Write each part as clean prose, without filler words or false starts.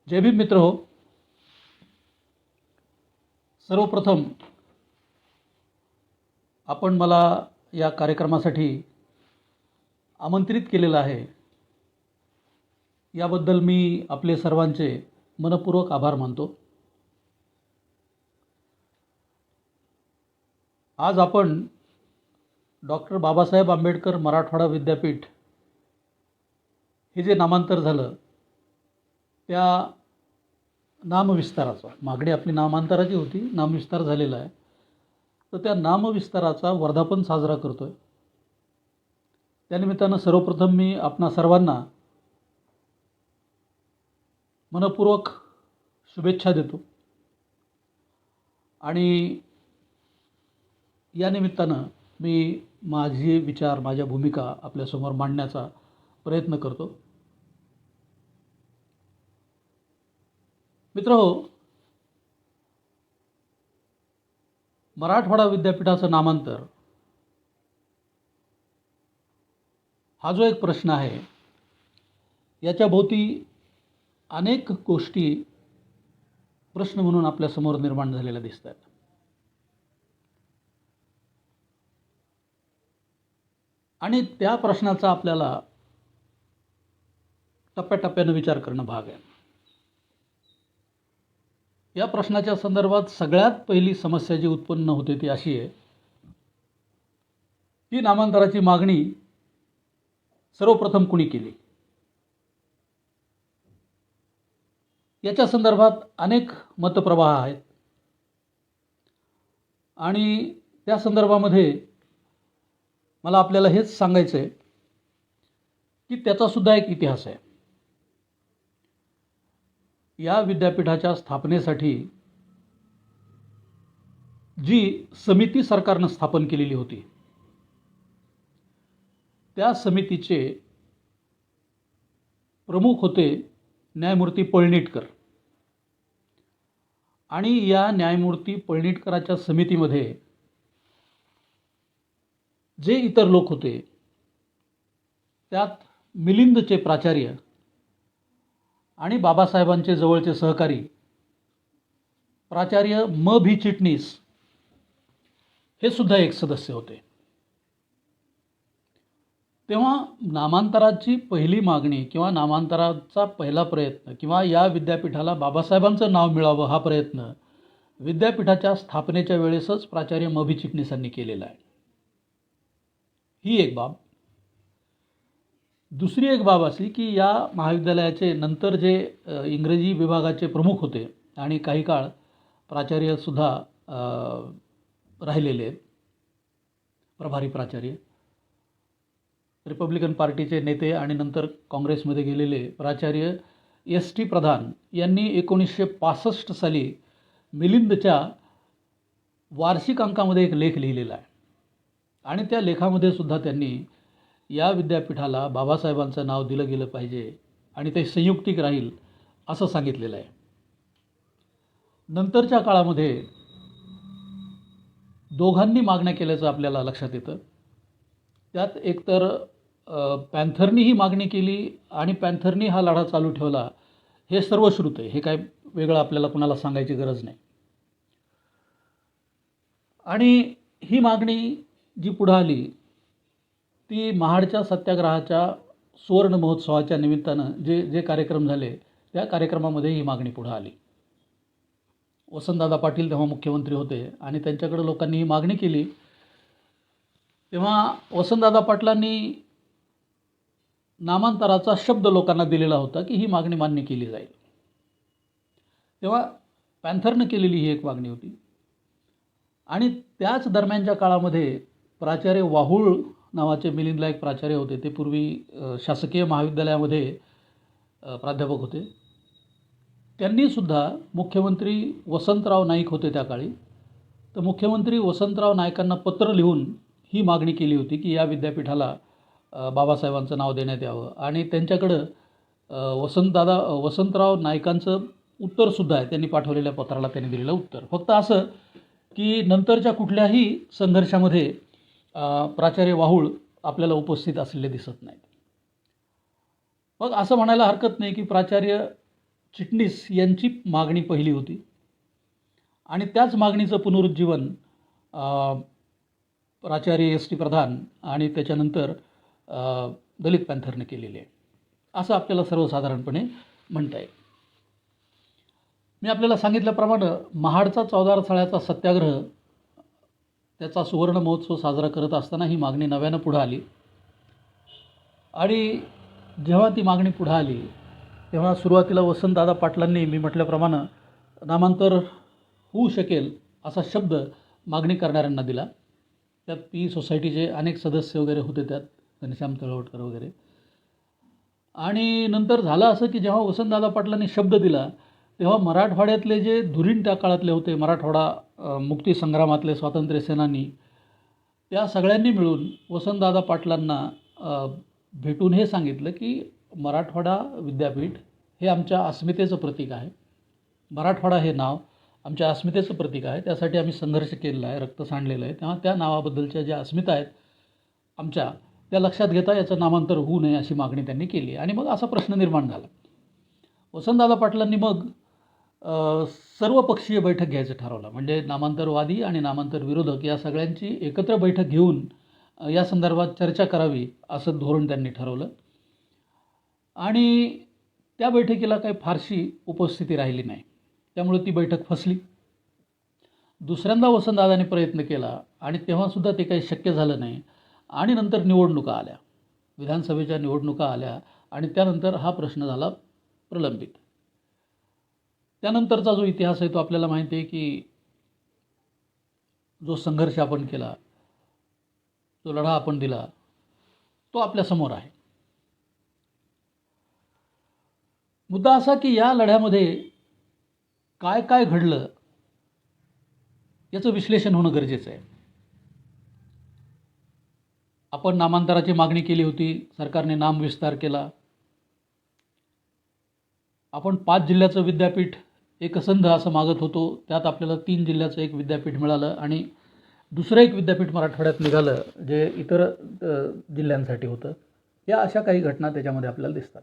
जय भीम मित्र हो. सर्वप्रथम आपण मला या कार्यक्रमासाठी आमंत्रित केलेलं आहे, याबद्दल मी आपले सर्वांचे मनपूर्वक आभार मानतो. आज आपण डॉक्टर बाबासाहेब आंबेडकर मराठवाडा विद्यापीठ हे जे नामांतर झालं त्या नामविस्ताराचा, मागणी आपली नामांतराची होती, नामविस्तार झालेला आहे, तर त्या नामविस्ताराचा वर्धापन साजरा करतो आहे. त्यानिमित्तानं सर्वप्रथम मी आपणा सर्वांना मनपूर्वक शुभेच्छा देतो आणि या निमित्तानं मी माझे विचार, माझ्या भूमिका आपल्यासमोर मांडण्याचा प्रयत्न करतो. मित्रहो, मराठवाडा विद्यापीठाचं नामांतर हा जो एक प्रश्न आहे, याच्याभोवती अनेक गोष्टी प्रश्न म्हणून आपल्यासमोर निर्माण झालेल्या दिसतात. आणि त्या प्रश्नाचा आपल्याला टप्प्याटप्प्यानं विचार करणं भाग आहे. या प्रश्नाच्या संदर्भात सगळ्यात पहिली समस्या जी उत्पन्न होते ती अशी आहे की नामांतराची मागणी सर्वप्रथम कुणी केली. याच्या संदर्भात अनेक मतप्रवाह आहेत आणि त्या संदर्भामध्ये मला आपल्याला हेच सांगायचं आहे की त्याचा सुद्धा एक इतिहास आहे. या विद्यापीठाच्या स्थापनेसाठी जी समिती सरकारनं स्थापन केलेली होती, त्या समितीचे प्रमुख होते न्यायमूर्ती पळणिटकर. आणि या न्यायमूर्ती पळणिटकराच्या समितीमध्ये जे इतर लोक होते त्यात मिलिंदचे प्राचार्य आणि बाबासाहेबांचे जवळचे सहकारी प्राचार्य म भी चिटणीस हे सुद्धा एक सदस्य होते. तेव्हा नामांतराची पहिली मागणी किंवा नामांतराचा पहिला प्रयत्न किंवा या विद्यापीठाला बाबासाहेबांचं नाव मिळावं हा प्रयत्न विद्यापीठाच्या स्थापनेच्या वेळेसच प्राचार्य म भी चिटणीसांनी केलेला आहे. ही एक बाब. दुसरी एक बाब अशी की या महाविद्यालयाचे नंतर जे इंग्रजी विभागाचे प्रमुख होते आणि काही काळ प्राचार्यसुद्धा राहिलेले आहेत, प्रभारी प्राचार्य, रिपब्लिकन पार्टीचे नेते आणि नंतर काँग्रेसमध्ये गेलेले प्राचार्य S.T. प्रधान यांनी 1965 साली मिलिंदच्या वार्षिक अंकामध्ये एक लेख लिहिलेला आहे आणि त्या लेखामध्ये सुद्धा त्यांनी या विद्यापीठाला बाबासाहेबांचं नाव दिलं गेलं पाहिजे आणि ते संयुक्तिक राहील असं सांगितलेलं आहे. नंतरच्या काळामध्ये दोघांनी मागण्या केल्याचं आपल्याला लक्षात येतं. त्यात एकतर पॅन्थरनी ही मागणी केली आणि पॅन्थरनी हा लढा चालू ठेवला, हे सर्वश्रुत आहे, हे काय वेगळं आपल्याला कुणाला सांगायची गरज नाही. आणि ही मागणी जी पुढं आली ती महाडच्या सत्याग्रहाच्या सुवर्ण महोत्सवाच्या निमित्तानं जे कार्यक्रम झाले त्या कार्यक्रमामध्ये ही मागणी पुढं आली. वसंतदादा पाटील तेव्हा मुख्यमंत्री होते आणि त्यांच्याकडे लोकांनी ही मागणी केली. तेव्हा वसंतदादा पाटलांनी नामांतराचा शब्द लोकांना दिलेला होता की ही मागणी मान्य केली जाईल. तेव्हा पॅन्थरनं केलेली ही एक मागणी होती. आणि त्याच दरम्यानच्या काळामध्ये प्राचार्य वाहुळ नावाचे मिलिंदला एक प्राचार्य होते, ते पूर्वी शासकीय महाविद्यालयामध्ये प्राध्यापक होते. त्यांनीसुद्धा मुख्यमंत्री वसंतराव नाईक होते त्या काळी, तर मुख्यमंत्री वसंतराव नाईकांना पत्र लिहून ही मागणी केली होती की या विद्यापीठाला बाबासाहेबांचं नाव देण्यात यावं. आणि त्यांच्याकडं वसंतराव नाईकांचं उत्तरसुद्धा आहे, त्यांनी पाठवलेल्या पत्राला त्यांनी दिलेलं उत्तर. फक्त असं की नंतरच्या कुठल्याही संघर्षामध्ये प्राचार्य वाहुळ आपल्याला उपस्थित असलेले दिसत नाहीत. मग असं म्हणायला हरकत नाही की प्राचार्य चिटणीस यांची मागणी पहिली होती आणि त्याच मागणीचं पुनरुज्जीवन प्राचार्य एस टी प्रधान आणि त्याच्यानंतर दलित पॅन्थरने केलेले आहे असं आपल्याला सर्वसाधारणपणे म्हणता येईल. मी आपल्याला सांगितल्याप्रमाणे महाडचा 14 रसाळ्याचा सत्याग्रह त्याचा सुवर्ण महोत्सव साजरा करत असताना ही मागणी नव्यानं पुढं आली आणि जेव्हा ती मागणी पुढं आली तेव्हा सुरुवातीला वसंतदादा पाटलांनी मी म्हटल्याप्रमाणे नामांतर होऊ शकेल असा शब्द मागणी करणाऱ्यांना दिला. त्यात पी सोसायटीचे अनेक सदस्य वगैरे होते, त्यात घनश्याम तळवटकर वगैरे. आणि नंतर झालं असं की जेव्हा वसंतदादा पाटलांनी शब्द दिला तेव्हा मराठवाड्यातले जे धुरीण त्या काळातले होते, मराठवाडा मुक्तीसंग्रामातले स्वातंत्र्यसेनानी, त्या सगळ्यांनी मिळून वसंतदादा पाटलांना भेटून हे सांगितलं की मराठवाडा विद्यापीठ हे आमच्या अस्मितेचं प्रतीक आहे. मराठवाडा हे नाव आमच्या अस्मितेचं प्रतीक आहे. त्यासाठी आम्ही संघर्ष केलेला आहे, रक्त सांडलेलं आहे. तेव्हा त्या नावाबद्दलच्या ज्या अस्मिता आहेत आमच्या, त्या लक्षात घेता याचं नामांतर होऊ नये अशी मागणी त्यांनी केली. आणि मग असा प्रश्न निर्माण झाला. वसंतदादा पाटलांनी मग सर्वपक्षीय बैठक घ्यायचं ठरवलं. म्हणजे नामांतरवादी आणि नामांतर विरोधक या सगळ्यांची एकत्र बैठक घेऊन या संदर्भात चर्चा करावी असं धोरण त्यांनी ठरवलं. आणि त्या बैठकीला काही फारशी उपस्थिती राहिली नाही, त्यामुळे ती बैठक फसली. दुसऱ्यांदा वसंतदादांनी प्रयत्न केला आणि तेव्हासुद्धा ते काही शक्य झालं नाही. आणि नंतर निवडणुका आल्या, विधानसभेच्या निवडणुका आल्या आणि त्यानंतर हा प्रश्न झाला प्रलंबित. त्यानंतरचा जो इतिहास आहे तो आपल्याला माहिती आहे की जो संघर्ष आपण केला, जो लढा आपण दिला, तो आपल्यासमोर आहे. मुद्दा असा की या लढ्यामध्ये काय काय घडलं याचं विश्लेषण होणं गरजेचं आहे. आपण नामांतराची मागणी केली होती, सरकारने नामविस्तार केला. आपण 5 जिल्ह्याचं विद्यापीठ एकसंध असं मागत होतो, त्यात आपल्याला 3 जिल्ह्याचं एक विद्यापीठ मिळालं आणि दुसरं एक विद्यापीठ मराठवाड्यात निघालं जे इतर जिल्ह्यांसाठी होतं. या अशा काही घटना त्याच्यामध्ये आपल्याला दिसतात.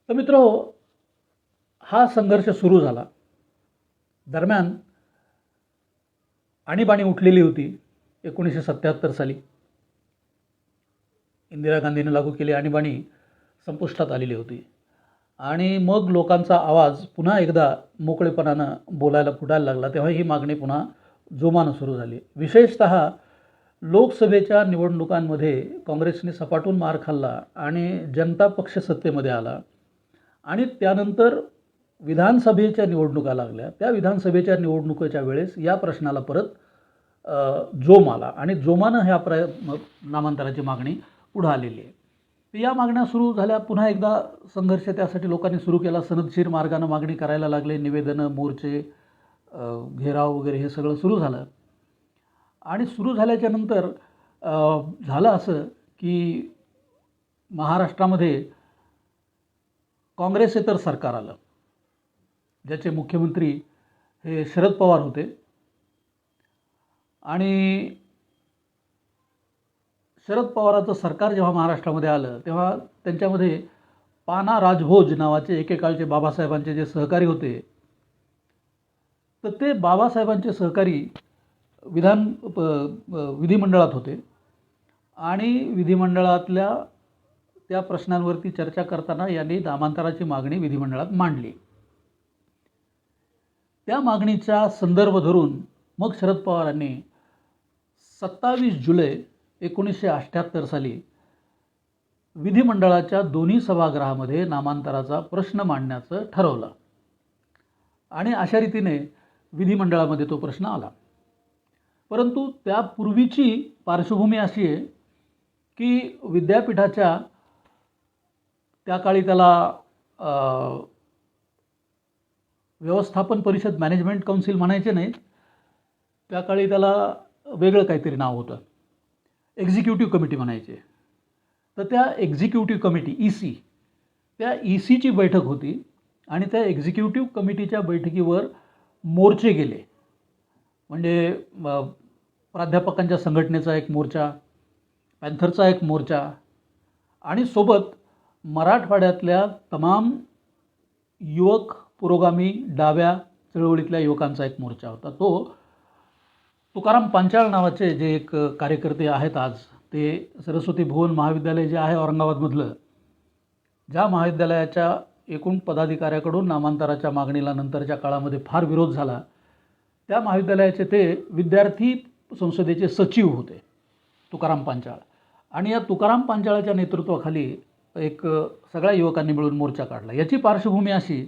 तर मित्रहो, हा संघर्ष सुरू झाला. दरम्यान आणीबाणी उठलेली होती 1977 साली. इंदिरा गांधींनी लागू केली आणीबाणी संपुष्टात आलेली होती आणि मग लोकांचा आवाज पुन्हा एकदा मोकळेपणानं बोलायला फुटायला लागला. तेव्हा ही मागणी पुन्हा जोमानं सुरू झाली. विशेषतः लोकसभेच्या निवडणुकांमध्ये काँग्रेसने सपाटून मार खाल्ला आणि जनता पक्ष सत्तेमध्ये आला आणि त्यानंतर विधानसभेच्या निवडणुका लागल्या. त्या विधानसभेच्या निवडणुकीच्या वेळेस या प्रश्नाला परत जोम आला आणि जोमानं ह्या नामांतराची मागणी पुढं आलेली आहे. तर या मागण्या सुरू झाल्या. पुन्हा एकदा संघर्ष त्यासाठी लोकांनी सुरू केला. सनदशीर मार्गानं मागणी करायला लागले. निवेदनं, मोर्चे, घेराव वगैरे हे सगळं सुरू झालं. आणि सुरू झाल्याच्या नंतर झालं असं की महाराष्ट्रामध्ये काँग्रेसेतर सरकार आलं, ज्याचे मुख्यमंत्री हे शरद पवार होते. आणि शरद पवाराचं सरकार जेव्हा महाराष्ट्रामध्ये आलं तेव्हा त्यांच्यामध्ये पाना राजभोज नावाचे एकेकाळचे बाबासाहेबांचे जे सहकारी होते, तर ते बाबासाहेबांचे सहकारी विधिमंडळात होते आणि विधिमंडळातल्या त्या प्रश्नांवरती चर्चा करताना यांनी नामांतराची मागणी विधिमंडळात मांडली. त्या मागणीचा संदर्भ धरून मग शरद पवारांनी 27 जुलै 1978 साली विधिमंडळाच्या दोन्ही सभागृहामध्ये नामांतराचा प्रश्न मांडण्याचं ठरवलं आणि अशा रीतीने विधिमंडळामध्ये तो प्रश्न आला. परंतु त्यापूर्वीची पार्श्वभूमी अशी आहे की विद्यापीठाच्या त्या काळी त्याला व्यवस्थापन परिषद, मॅनेजमेंट काउन्सिल म्हणायचे नाहीत, त्या काळी त्याला वेगळं काहीतरी नाव होतं, एक्झिक्युटिव्ह कमिटी म्हणायचे. तर त्या एक्झिक्युटिव्ह कमिटी EC, त्या ECची बैठक होती आणि त्या एक्झिक्युटिव्ह कमिटीच्या बैठकीवर मोर्चे गेले. म्हणजे प्राध्यापकांच्या संघटनेचा एक मोर्चा, पॅन्थरचा एक मोर्चा आणि सोबत मराठवाड्यातल्या तमाम युवक पुरोगामी डाव्या चळवळीतल्या युवकांचा एक मोर्चा होता. तो तुकाराम पांचाळ नावाचे जे एक कार्यकर्ते आहेत आज, ते सरस्वती भुवन महाविद्यालय जे आहे औरंगाबादमधलं, ज्या महाविद्यालयाच्या एकूण पदाधिकाऱ्याकडून नामांतराच्या मागणीला नंतरच्या काळामध्ये फार विरोध झाला, त्या महाविद्यालयाचे ते विद्यार्थी संसदेचे सचिव होते तुकाराम पांचाळ. आणि या तुकाराम पांचाळाच्या नेतृत्वाखाली एक सगळ्या युवकांनी मिळून मोर्चा काढला. याची पार्श्वभूमी अशी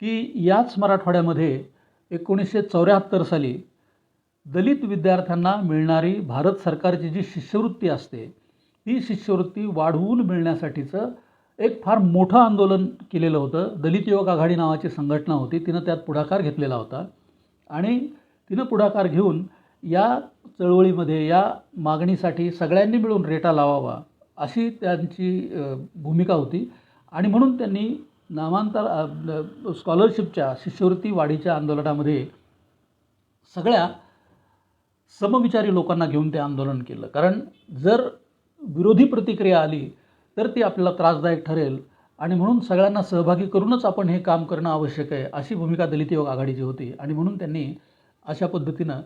की याच मराठवाड्यामध्ये 1974 साली दलित विद्यार्थ्यांना मिळणारी भारत सरकारची जी शिष्यवृत्ती असते, ती शिष्यवृत्ती वाढवून मिळण्यासाठीचं एक फार मोठं आंदोलन केलेलं होतं. दलित युवक आघाडी नावाची संघटना होती, तिनं त्यात पुढाकार घेतलेला होता. आणि तिनं पुढाकार घेऊन या चळवळीमध्ये या मागणीसाठी सगळ्यांनी मिळून रेटा लावावा अशी त्यांची भूमिका होती. आणि म्हणून त्यांनी नामांतर स्कॉलरशिपच्या शिष्यवृत्ती वाढीच्या आंदोलनामध्ये सगळ्या समविचारी लोकांना घेऊन ते आंदोलन केलं. कारण जर विरोधी प्रतिक्रिया आली तर ती आपल्याला त्रासदायक ठरेल, आणि म्हणून सगळ्यांना सहभागी करूनच आपण हे काम करणं आवश्यक आहे अशी भूमिका दलित युवक आघाडीची होती. आणि म्हणून त्यांनी अशा पद्धतीनं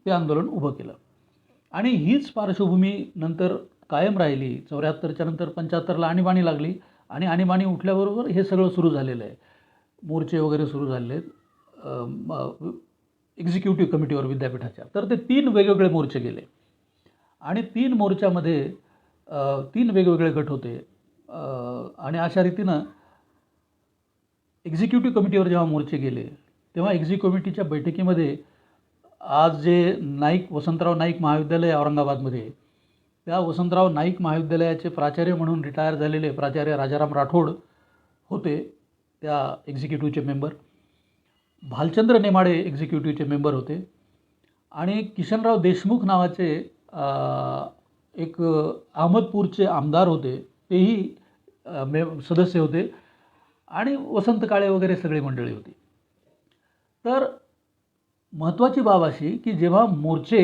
ते आंदोलन उभं केलं. आणि हीच पार्श्वभूमी नंतर कायम राहिली. 74च्या नंतर 75ला आणीबाणी लागली, आणि आणीबाणी उठल्याबरोबर हे सगळं सुरू झालेलं आहे. मोर्चे वगैरे सुरू झालेले आहेत एक्झिक्युटिव्ह कमिटीवर विद्यापीठाच्या. तर ते 3 वेगवेगळे मोर्चे गेले, आणि 3 मोर्चामध्ये 3 वेगवेगळे गट होते. आणि अशा रीतीनं एक्झिक्युटिव्ह कमिटीवर जेव्हा मोर्चे गेले तेव्हा एक्झिक्युटिव्ह कमिटीच्या बैठकीमध्ये आज जे वसंतराव नाईक महाविद्यालय औरंगाबादमध्ये, त्या वसंतराव नाईक महाविद्यालयाचे प्राचार्य म्हणून रिटायर झालेले प्राचार्य राजाराम राठोड होते त्या एक्झिक्युटिव्हचे मेंबर. भालचंद्र नेमाडे एक्झिक्युटिव्हचे मेंबर होते, आणि किशनराव देशमुख नावाचे एक अहमदपूरचे आमदार होते, तेही सदस्य होते, आणि वसंत काळे वगैरे सगळी मंडळी होती. तर महत्त्वाची बाब अशी की जेव्हा मोर्चे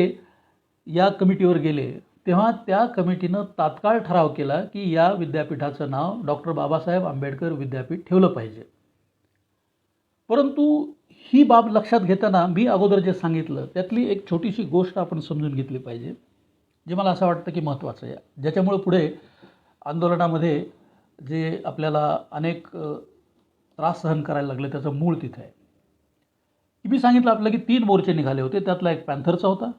या कमिटीवर गेले तेव्हा त्या कमिटीनं तात्काळ ठराव केला की या विद्यापीठाचं नाव डॉक्टर बाबासाहेब आंबेडकर विद्यापीठ ठेवलं पाहिजे. परंतु ही बाब लक्षात घेताना मी अगोदर जे सांगितलं त्यातली एक छोटीशी गोष्ट आपण समजून घेतली पाहिजे, जे मला असं वाटतं की महत्त्वाचं आहे, ज्याच्यामुळे पुढे आंदोलनामध्ये जे आपल्याला अनेक त्रास सहन करायला लागले त्याचं मूळ तिथे आहे. मी सांगितलं आपलं की 3 मोर्चे निघाले होते. त्यातला एक पॅन्थरचा होता,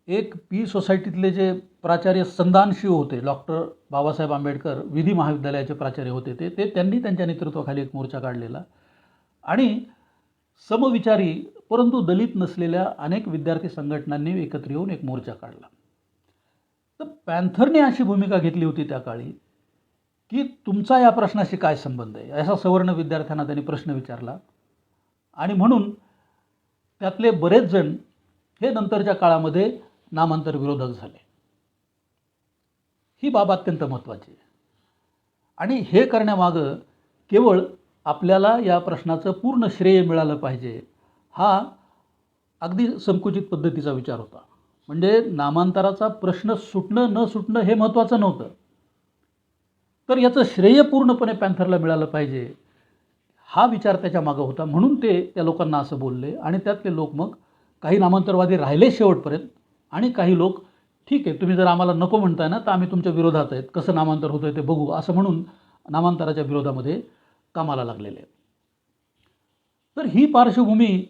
एक पी सोसायटीतले जे प्राचार्य संदान शिव होते, डॉक्टर बाबासाहेब आंबेडकर विधी महाविद्यालयाचे प्राचार्य होते, ते त्यांनी त्यांच्या नेतृत्वाखाली एक मोर्चा काढलेला. आणि समविचारी परंतु दलित नसलेल्या अनेक विद्यार्थी संघटनांनी एकत्र येऊन एक मोर्चा काढला. तर पॅन्थरने अशी भूमिका घेतली होती त्या काळी की तुमचा या प्रश्नाशी काय संबंध आहे, असा सवर्ण विद्यार्थ्यांना त्यांनी प्रश्न विचारला. आणि म्हणून त्यातले बरेच जण हे नंतरच्या काळामध्ये नामांतर विरोधक झाले. ही बाब अत्यंत महत्त्वाची आहे. आणि हे करण्यामागं केवळ आपल्याला या प्रश्नाचं पूर्ण श्रेय मिळालं पाहिजे हा अगदी संकुचित पद्धतीचा विचार होता. म्हणजे नामांतराचा प्रश्न सुटणं न सुटणं हे महत्त्वाचं नव्हतं, तर याचं श्रेय पूर्णपणे पॅन्थरला मिळालं पाहिजे हा विचार त्याच्या मागं होता. म्हणून ते त्या लोकांना असं बोलले. आणि त्यातले लोक मग काही नामांतरवादी राहिले शेवटपर्यंत, आणि काही लोक ठीक आहे तुम्ही जर आम्हाला नको म्हणताय ना तर आम्ही तुमच्या विरोधात आहेत, कसं नामांतर होतं आहे ते बघू असं म्हणून नामांतराच्या विरोधामध्ये कामाला लागलेले आहेत. तर ही पार्श्वभूमी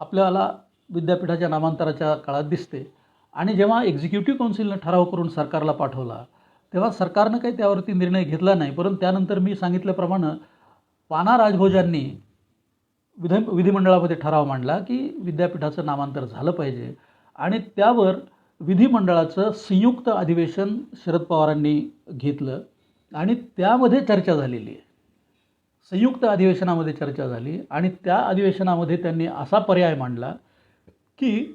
आपल्याला विद्यापीठाच्या नामांतराच्या काळात दिसते. आणि जेव्हा एक्झिक्युटिव्ह काउन्सिलनं ठराव करून सरकारला पाठवला तेव्हा सरकारनं काही त्यावरती निर्णय घेतला नाही. परंतु त्यानंतर मी सांगितल्याप्रमाणे पाना राजभोजांनी विधिमंडळामध्ये ठराव मांडला की विद्यापीठाचं नामांतर झालं पाहिजे. आणि त्यावर विधिमंडळाचं संयुक्त अधिवेशन शरद पवारांनी घेतलं, आणि त्यामध्ये चर्चा झालेली आहे. संयुक्त अधिवेशनामध्ये चर्चा झाली, आणि त्या अधिवेशनामध्ये त्यांनी असा पर्याय मांडला की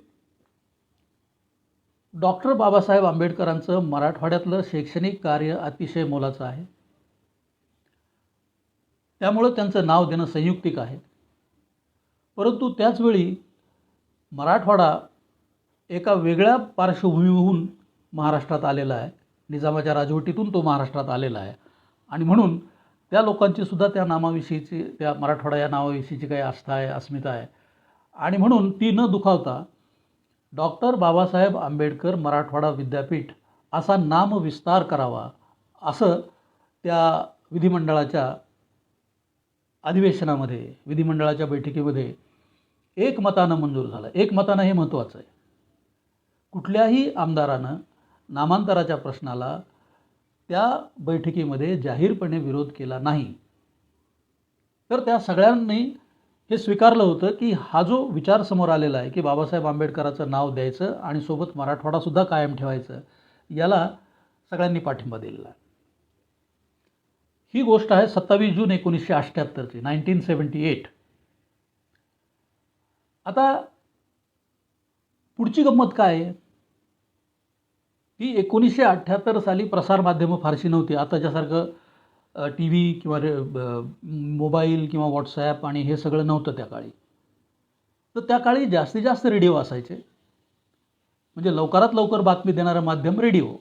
डॉक्टर बाबासाहेब आंबेडकरांचं मराठवाड्यातलं शैक्षणिक कार्य अतिशय मोलाचं आहे, त्यामुळं त्यांचं नाव देणं संयुक्तिक आहे. परंतु त्याचवेळी मराठवाडा एका वेगळ्या पार्श्वभूमीहून महाराष्ट्रात आलेला आहे, निजामाच्या राजवटीतून तो महाराष्ट्रात आलेला आहे. आणि म्हणून त्या लोकांची सुद्धा त्या नामाविषयीची, त्या मराठवाडा या नावाविषयीची काही आस्था आहे, अस्मिता आहे. आणि म्हणून ती न दुखावता डॉक्टर बाबासाहेब आंबेडकर मराठवाडा विद्यापीठ असा नामविस्तार करावा, असं त्या विधिमंडळाच्या अधिवेशनामध्ये, विधिमंडळाच्या बैठकीमध्ये एकमतानं मंजूर झालं. एकमतानं हे महत्त्वाचं आहे. कुठल्याही आमदारानं नामांतराच्या प्रश्नाला त्या बैठकीमध्ये जाहीरपणे विरोध केला नाही. तर त्या सगळ्यांनी हे स्वीकारलं होतं की हा जो विचार समोर आलेला आहे की बाबासाहेब आंबेडकरांचं नाव द्यायचं आणि सोबत मराठवाडासुद्धा कायम ठेवायचं, याला सगळ्यांनी पाठिंबा दिलेला आहे. ही गोष्ट आहे 27 जून 1978ची, 1978. आता पुढची गंमत काय आहे की 1978 साली प्रसारमाध्यमं फारशी नव्हती. आताच्यासारखं टी व्ही किंवा मोबाईल किंवा व्हॉट्सॲप आणि हे सगळं नव्हतं त्या काळी. तर त्या काळी जास्तीत जास्त रेडिओ असायचे. म्हणजे लवकरात लवकर बातमी देणारं माध्यम रेडिओ,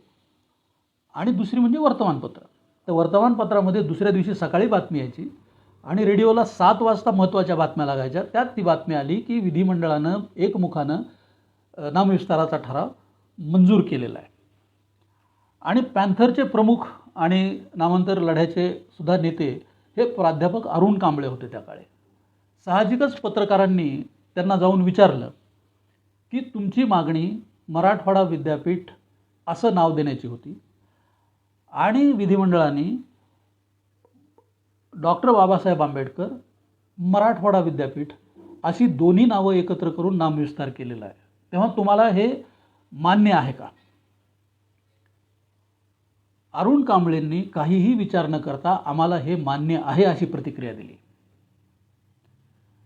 आणि दुसरी म्हणजे वर्तमानपत्र. तर वर्तमानपत्रामध्ये दुसऱ्या दिवशी सकाळी बातमी यायची आणि रेडिओला 7 वाजता महत्त्वाच्या बातम्या लागायच्या. त्यात ती बातमी आली की विधिमंडळानं एकमुखानं नामविस्ताराचा ठराव मंजूर केलेला आहे. आणि पॅन्थरचे प्रमुख आणि नामांतर लढ्याचे सुद्धा नेते हे प्राध्यापक अरुण कांबळे होते त्या काळी. साहजिकच पत्रकारांनी त्यांना जाऊन विचारलं की तुमची मागणी मराठवाडा विद्यापीठ असं नाव देण्याची होती, आणि विधिमंडळाने डॉक्टर बाबासाहेब आंबेडकर मराठवाडा विद्यापीठ अशी दोन्ही नावं एकत्र करून नामविस्तार केलेला आहे. तेव्हा तुम्हाला हे मान्य आहे का? अरुण कांबळेंनी काहीही विचार न करता आम्हाला हे मान्य आहे अशी प्रतिक्रिया दिली.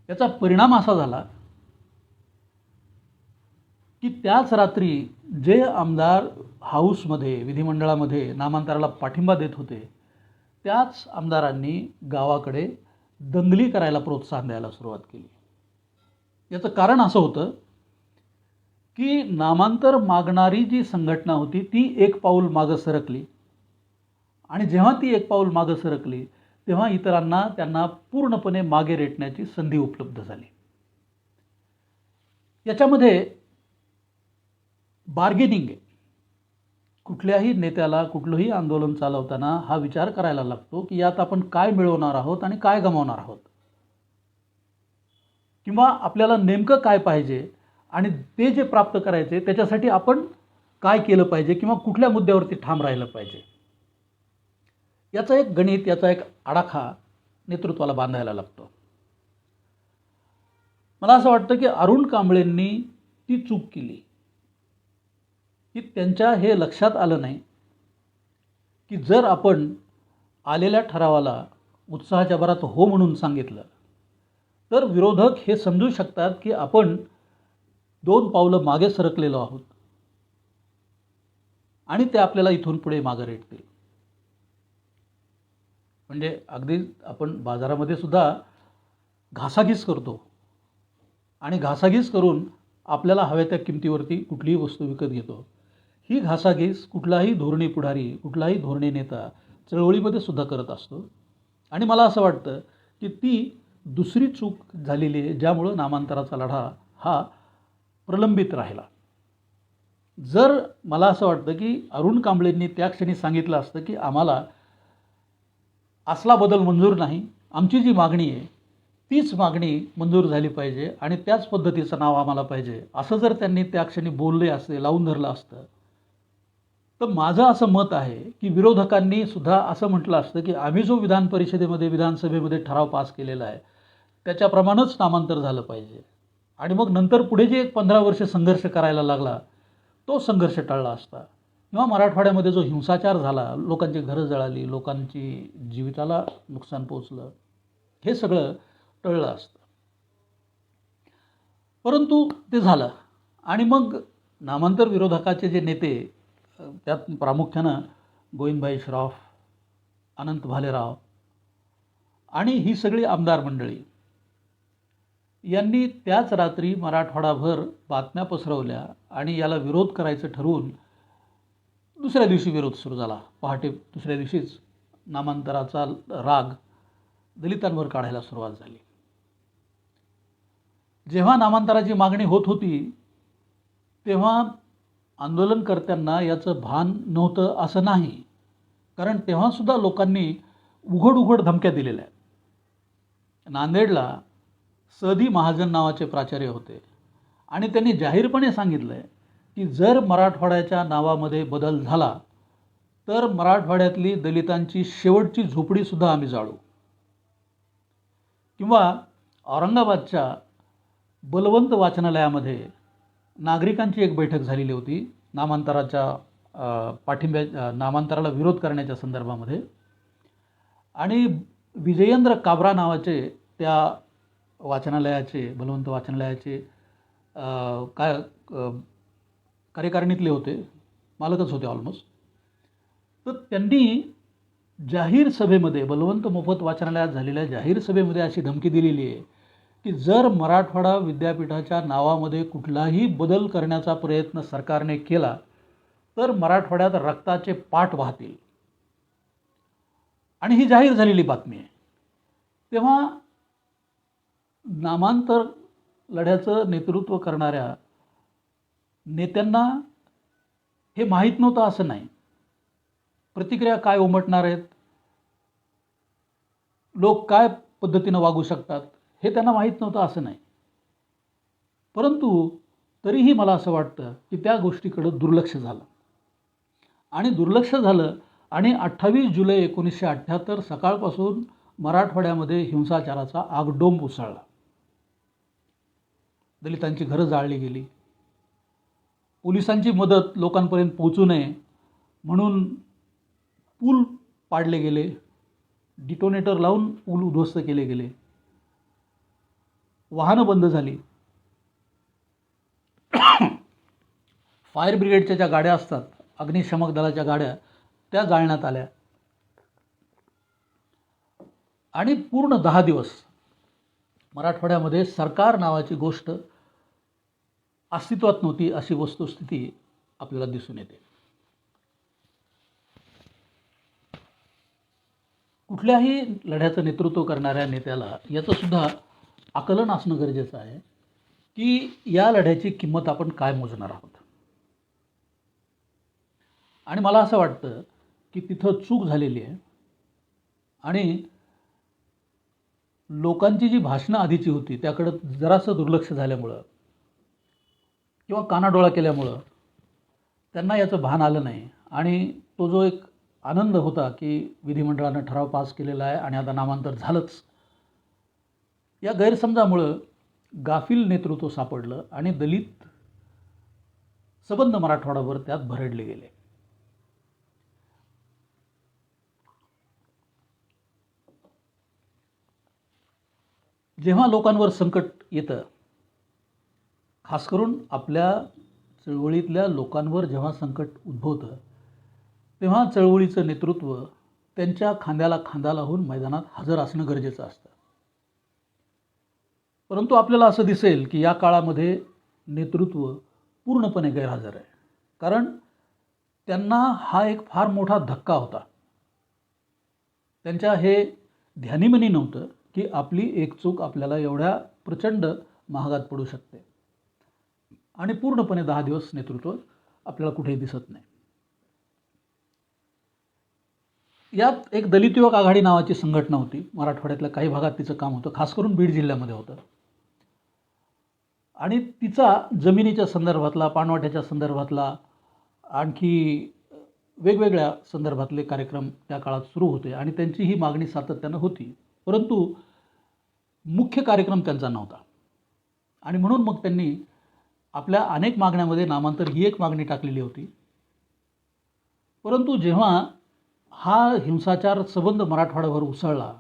याचा परिणाम असा झाला की त्याच रात्री जे आमदार हाऊसमध्ये, विधिमंडळामध्ये नामांतराला पाठिंबा देत होते, त्याच आमदारांनी गावाकडे दंगली करायला प्रोत्साहन द्यायला सुरुवात केली. याचं कारण असं होतं की नामांतर मागणारी जी संघटना होती ती एक पाऊल मागं सरकली, आणि जेव्हा ती एक पाऊल मागं सरकली तेव्हा इतरांना त्यांना पूर्णपणे मागे रेटण्याची संधी उपलब्ध झाली. याच्यामध्ये बार्गेनिंग आहे. कुठल्याही नेत्याला कुठलंही आंदोलन चालवताना हा विचार करायला लागतो की यात आपण काय मिळवणार आहोत आणि काय गमावणार आहोत, किंवा आपल्याला नेमकं काय पाहिजे आणि ते जे प्राप्त करायचे त्याच्यासाठी आपण काय केलं पाहिजे किंवा कुठल्या मुद्द्यावरती ठाम राहिलं पाहिजे. याचा एक गणित, याचा एक आडाखा नेतृत्वाला बांधायला लागतो. मला असं वाटतं की अरुण कांबळेंनी ती चूक केली की त्यांच्या हे लक्षात आलं नाही की जर आपण आलेल्या ठरावाला उत्साहाच्या भरात हो म्हणून सांगितलं तर विरोधक हे समजू शकतात की आपण 2 पावलं मागे सरकलेलो आहोत आणि ते आपल्याला इथून पुढे मागे रेटतील. म्हणजे अगदी आपण बाजारामध्ये सुद्धा घासाघीस करतो आणि घासाघीस करून आपल्याला हव्या त्या किमतीवरती कुठलीही वस्तू विकत घेतो. ही घासाघीस कुठलाही धोरणी पुढारी, कुठलाही धोरणी नेता चळवळीमध्ये सुद्धा करत असतो. आणि मला असं वाटतं की ती दुसरी चूक झालेली आहे, ज्यामुळं नामांतराचा लढा हा प्रलंबित राहिला. जर मला असं वाटतं की अरुण कांबळेंनी त्या क्षणी सांगितलं असतं की आम्हाला असला बदल मंजूर नाही, आमची जी मागणी आहे तीच मागणी मंजूर झाली पाहिजे आणि त्याच पद्धतीचं नाव आम्हाला पाहिजे, असं जर त्यांनी त्या क्षणी बोलले असते, लावून धरलं असतं, तर माझं असं मत आहे की विरोधकांनी सुद्धा असं म्हटलं असतं की आम्ही जो विधान परिषदेमध्ये, विधानसभेमध्ये ठराव पास केलेला आहे त्याच्याप्रमाणेच नामांतर झालं पाहिजे. आणि मग नंतर पुढे जे 15 वर्ष संघर्ष करायला लागला तो संघर्ष टळला असता, किंवा मराठवाड्यामध्ये जो हिंसाचार झाला, लोकांची घरं जळाली, लोकांची जीविताला नुकसान पोचलं, हे सगळं टळलं असतं. परंतु ते झालं. आणि मग नामांतर विरोधकाचे जे नेते, त्यात प्रामुख्यानं गोविंदभाई श्रॉफ, अनंत भालेराव आणि ही सगळी आमदार मंडळी यांनी त्याच रात्री मराठवाडाभर बातम्या पसरवल्या आणि याला विरोध करायचं ठरवून दुसऱ्या दिवशी विरोध सुरू झाला. पहाटे दुसऱ्या दिवशीच नामांतराचा राग दलितांवर काढायला सुरुवात झाली. जेव्हा नामांतराची मागणी होत होती तेव्हा आंदोलनकर्त्यांना याचं भान नव्हतं असं नाही, कारण तेव्हासुद्धा लोकांनी उघड उघड धमक्या दिलेल्या आहेत. नांदेडला सदी महाजन नावाचे प्राचार्य होते आणि त्यांनी जाहीरपणे सांगितलं आहे की जर मराठवाड्याच्या नावामध्ये बदल झाला तर मराठवाड्यातली दलितांची शेवटची झोपडीसुद्धा आम्ही जाळू. किंवा औरंगाबादच्या बलवंत वाचनालयामध्ये नागरिकांची एक बैठक झालेली होती नामांतराला विरोध करण्याच्या संदर्भामध्ये, आणि विजयेंद्र काबरा नावाचे त्या वाचनालयाचे बलवंत वाचनालयाचे कार्यकारिणीतले होते, मालकच होते ऑलमोस्ट. तर त्यांनी जाहीर सभेमध्ये, बलवंत मोफत वाचनालयात झालेल्या जाहीर सभेमध्ये अशी धमकी दिलेली आहे की जर मराठवाडा विद्यापीठाच्या नावामध्ये कुठलाही बदल करण्याचा प्रयत्न सरकारने केला तर मराठवाड्यात रक्ताचे पाट वाहतील. आणि ही जाहीर झालेली बातमी आहे. तेव्हा नामांतर लढ्याचं नेतृत्व करणाऱ्या नेत्यांना हे माहीत नव्हतं असं नाही. प्रतिक्रिया काय उमटणार आहेत, लोक काय पद्धतीनं वागू शकतात हे त्यांना माहीत नव्हतं असं नाही. परंतु तरीही मला असं वाटतं की त्या गोष्टीकडं दुर्लक्ष झालं आणि 28 जुलै 1978 सकाळपासून मराठवाड्यामध्ये हिंसाचाराचा आगडोंब उसळला. दलितांची घरं जाळली गेली. पोलिसांची मदत लोकांपर्यंत पोहोचू नये म्हणून पूल पाडले गेले, डिटोनेटर लावून पूल उद्ध्वस्त केले गेले, वाहनं बंद झाली, फायर ब्रिगेडच्या ज्या गाड्या असतात, अग्निशमक दलाच्या गाड्या, त्या जाळण्यात आल्या. आणि पूर्ण 10 दिवस मराठवाड्यामध्ये सरकार नावाची गोष्ट अस्तित्वात नव्हती अशी वस्तुस्थिती आपल्याला दिसून येते. कुठल्याही लढ्याचं नेतृत्व करणाऱ्या नेत्याला याचं सुद्धा आकलन असणं गरजेचं आहे की या लढ्याची किंमत आपण काय मोजणार आहोत. आणि मला असं वाटतं की तिथं चूक झालेली आहे आणि लोकांची जी भाषणं आधीची होती त्याकडं जरासं दुर्लक्ष झाल्यामुळं किंवा कानाडोळा केल्यामुळं त्यांना याचं भान आलं नाही. आणि तो जो एक आनंद होता की विधिमंडळानं ठराव पास केलेला आहे आणि आता नामांतर झालंच, या गैरसमजामुळं गाफील नेतृत्व सापडलं आणि दलित सबंध मराठवाडाभर त्यात भरडले गेले. जेव्हा लोकांवर संकट येतं, खास करून आपल्या चळवळीतल्या लोकांवर जेव्हा संकट उद्भवतं तेव्हा चळवळीचं नेतृत्व त्यांच्या खांद्याला खांदा लावून मैदानात हजर असणं गरजेचं असतं. परंतु आपल्याला असं दिसेल की या काळामध्ये नेतृत्व पूर्णपणे गैरहजर आहे, कारण त्यांना हा एक फार मोठा धक्का होता. त्यांच्या हे ध्यानीमनी नव्हतं की आपली एक चूक आपल्याला एवढ्या प्रचंड महागात पडू शकते. आणि पूर्णपणे 10 दिवस नेतृत्व आपल्याला कुठेही दिसत नाही. यात एक दलित युवक आघाडी नावाची संघटना होती. मराठवाड्यातल्या काही भागात तिचं काम होतं, खास करून बीड जिल्ह्यामध्ये होतं. आणि तिचा जमिनीच्या संदर्भातला, पाणवाट्याच्या संदर्भातला, आणखी वेगवेगळ्या संदर्भातले कार्यक्रम त्या काळात सुरू होते आणि त्यांची ही मागणी सातत्यानं होती. परंतु मुख्य कार्यक्रम त्यांचा नव्हता. आणि म्हणून मग त्यांनी आपल्या अनेक मागण्यामध्ये नामांतर ही एक मागणी टाकलेली होती. परंतु जेव्हा हा हिंसाचार सबंध मराठवाड्यावर उसळला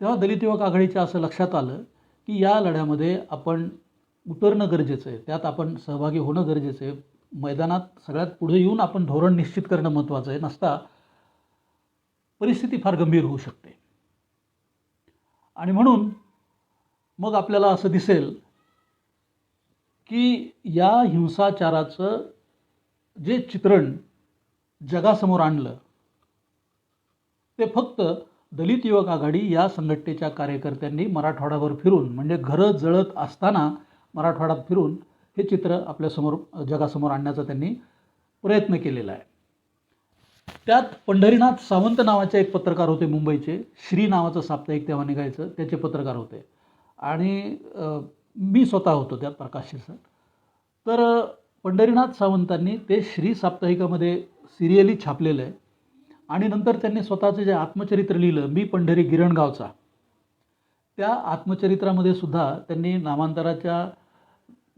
तेव्हा दलित युवक आघाडीच्या असं लक्षात आलं की या लढ्यामध्ये आपण उतरणं गरजेचं आहे, त्यात आपण सहभागी होणं गरजेचं आहे. मैदानात सगळ्यात पुढे येऊन आपण धोरण निश्चित करणं महत्त्वाचं आहे, नसता परिस्थिती फार गंभीर होऊ शकते. आणि म्हणून मग आपल्याला असं दिसेल की या हिंसाचाराचं जे चित्रण जगासमोर आणलं ते फक्त दलित युवक आघाडी या संघटनेच्या कार्यकर्त्यांनी मराठवाड्यावर फिरून, म्हणजे घरं जळत असताना मराठवाड्यात फिरून हे चित्र आपल्यासमोर जगासमोर आणण्याचा त्यांनी प्रयत्न केलेला आहे. त्यात पंढरीनाथ सावंत नावाचे एक पत्रकार होते मुंबईचे, श्री नावाचं साप्ताहिक तेव्हा निघायचं, त्याचे पत्रकार होते. आणि मी स्वतः होतो त्यात, प्रकाश शिरसाट. तर पंढरीनाथ सावंतांनी ते श्री साप्ताहिकामध्ये सिरियली छापलेलं आहे. आणि नंतर त्यांनी स्वतःचं जे आत्मचरित्र लिहिलं, मी पंढरी गिरणगावचा, त्या आत्मचरित्रामध्ये सुद्धा त्यांनी नामांतराच्या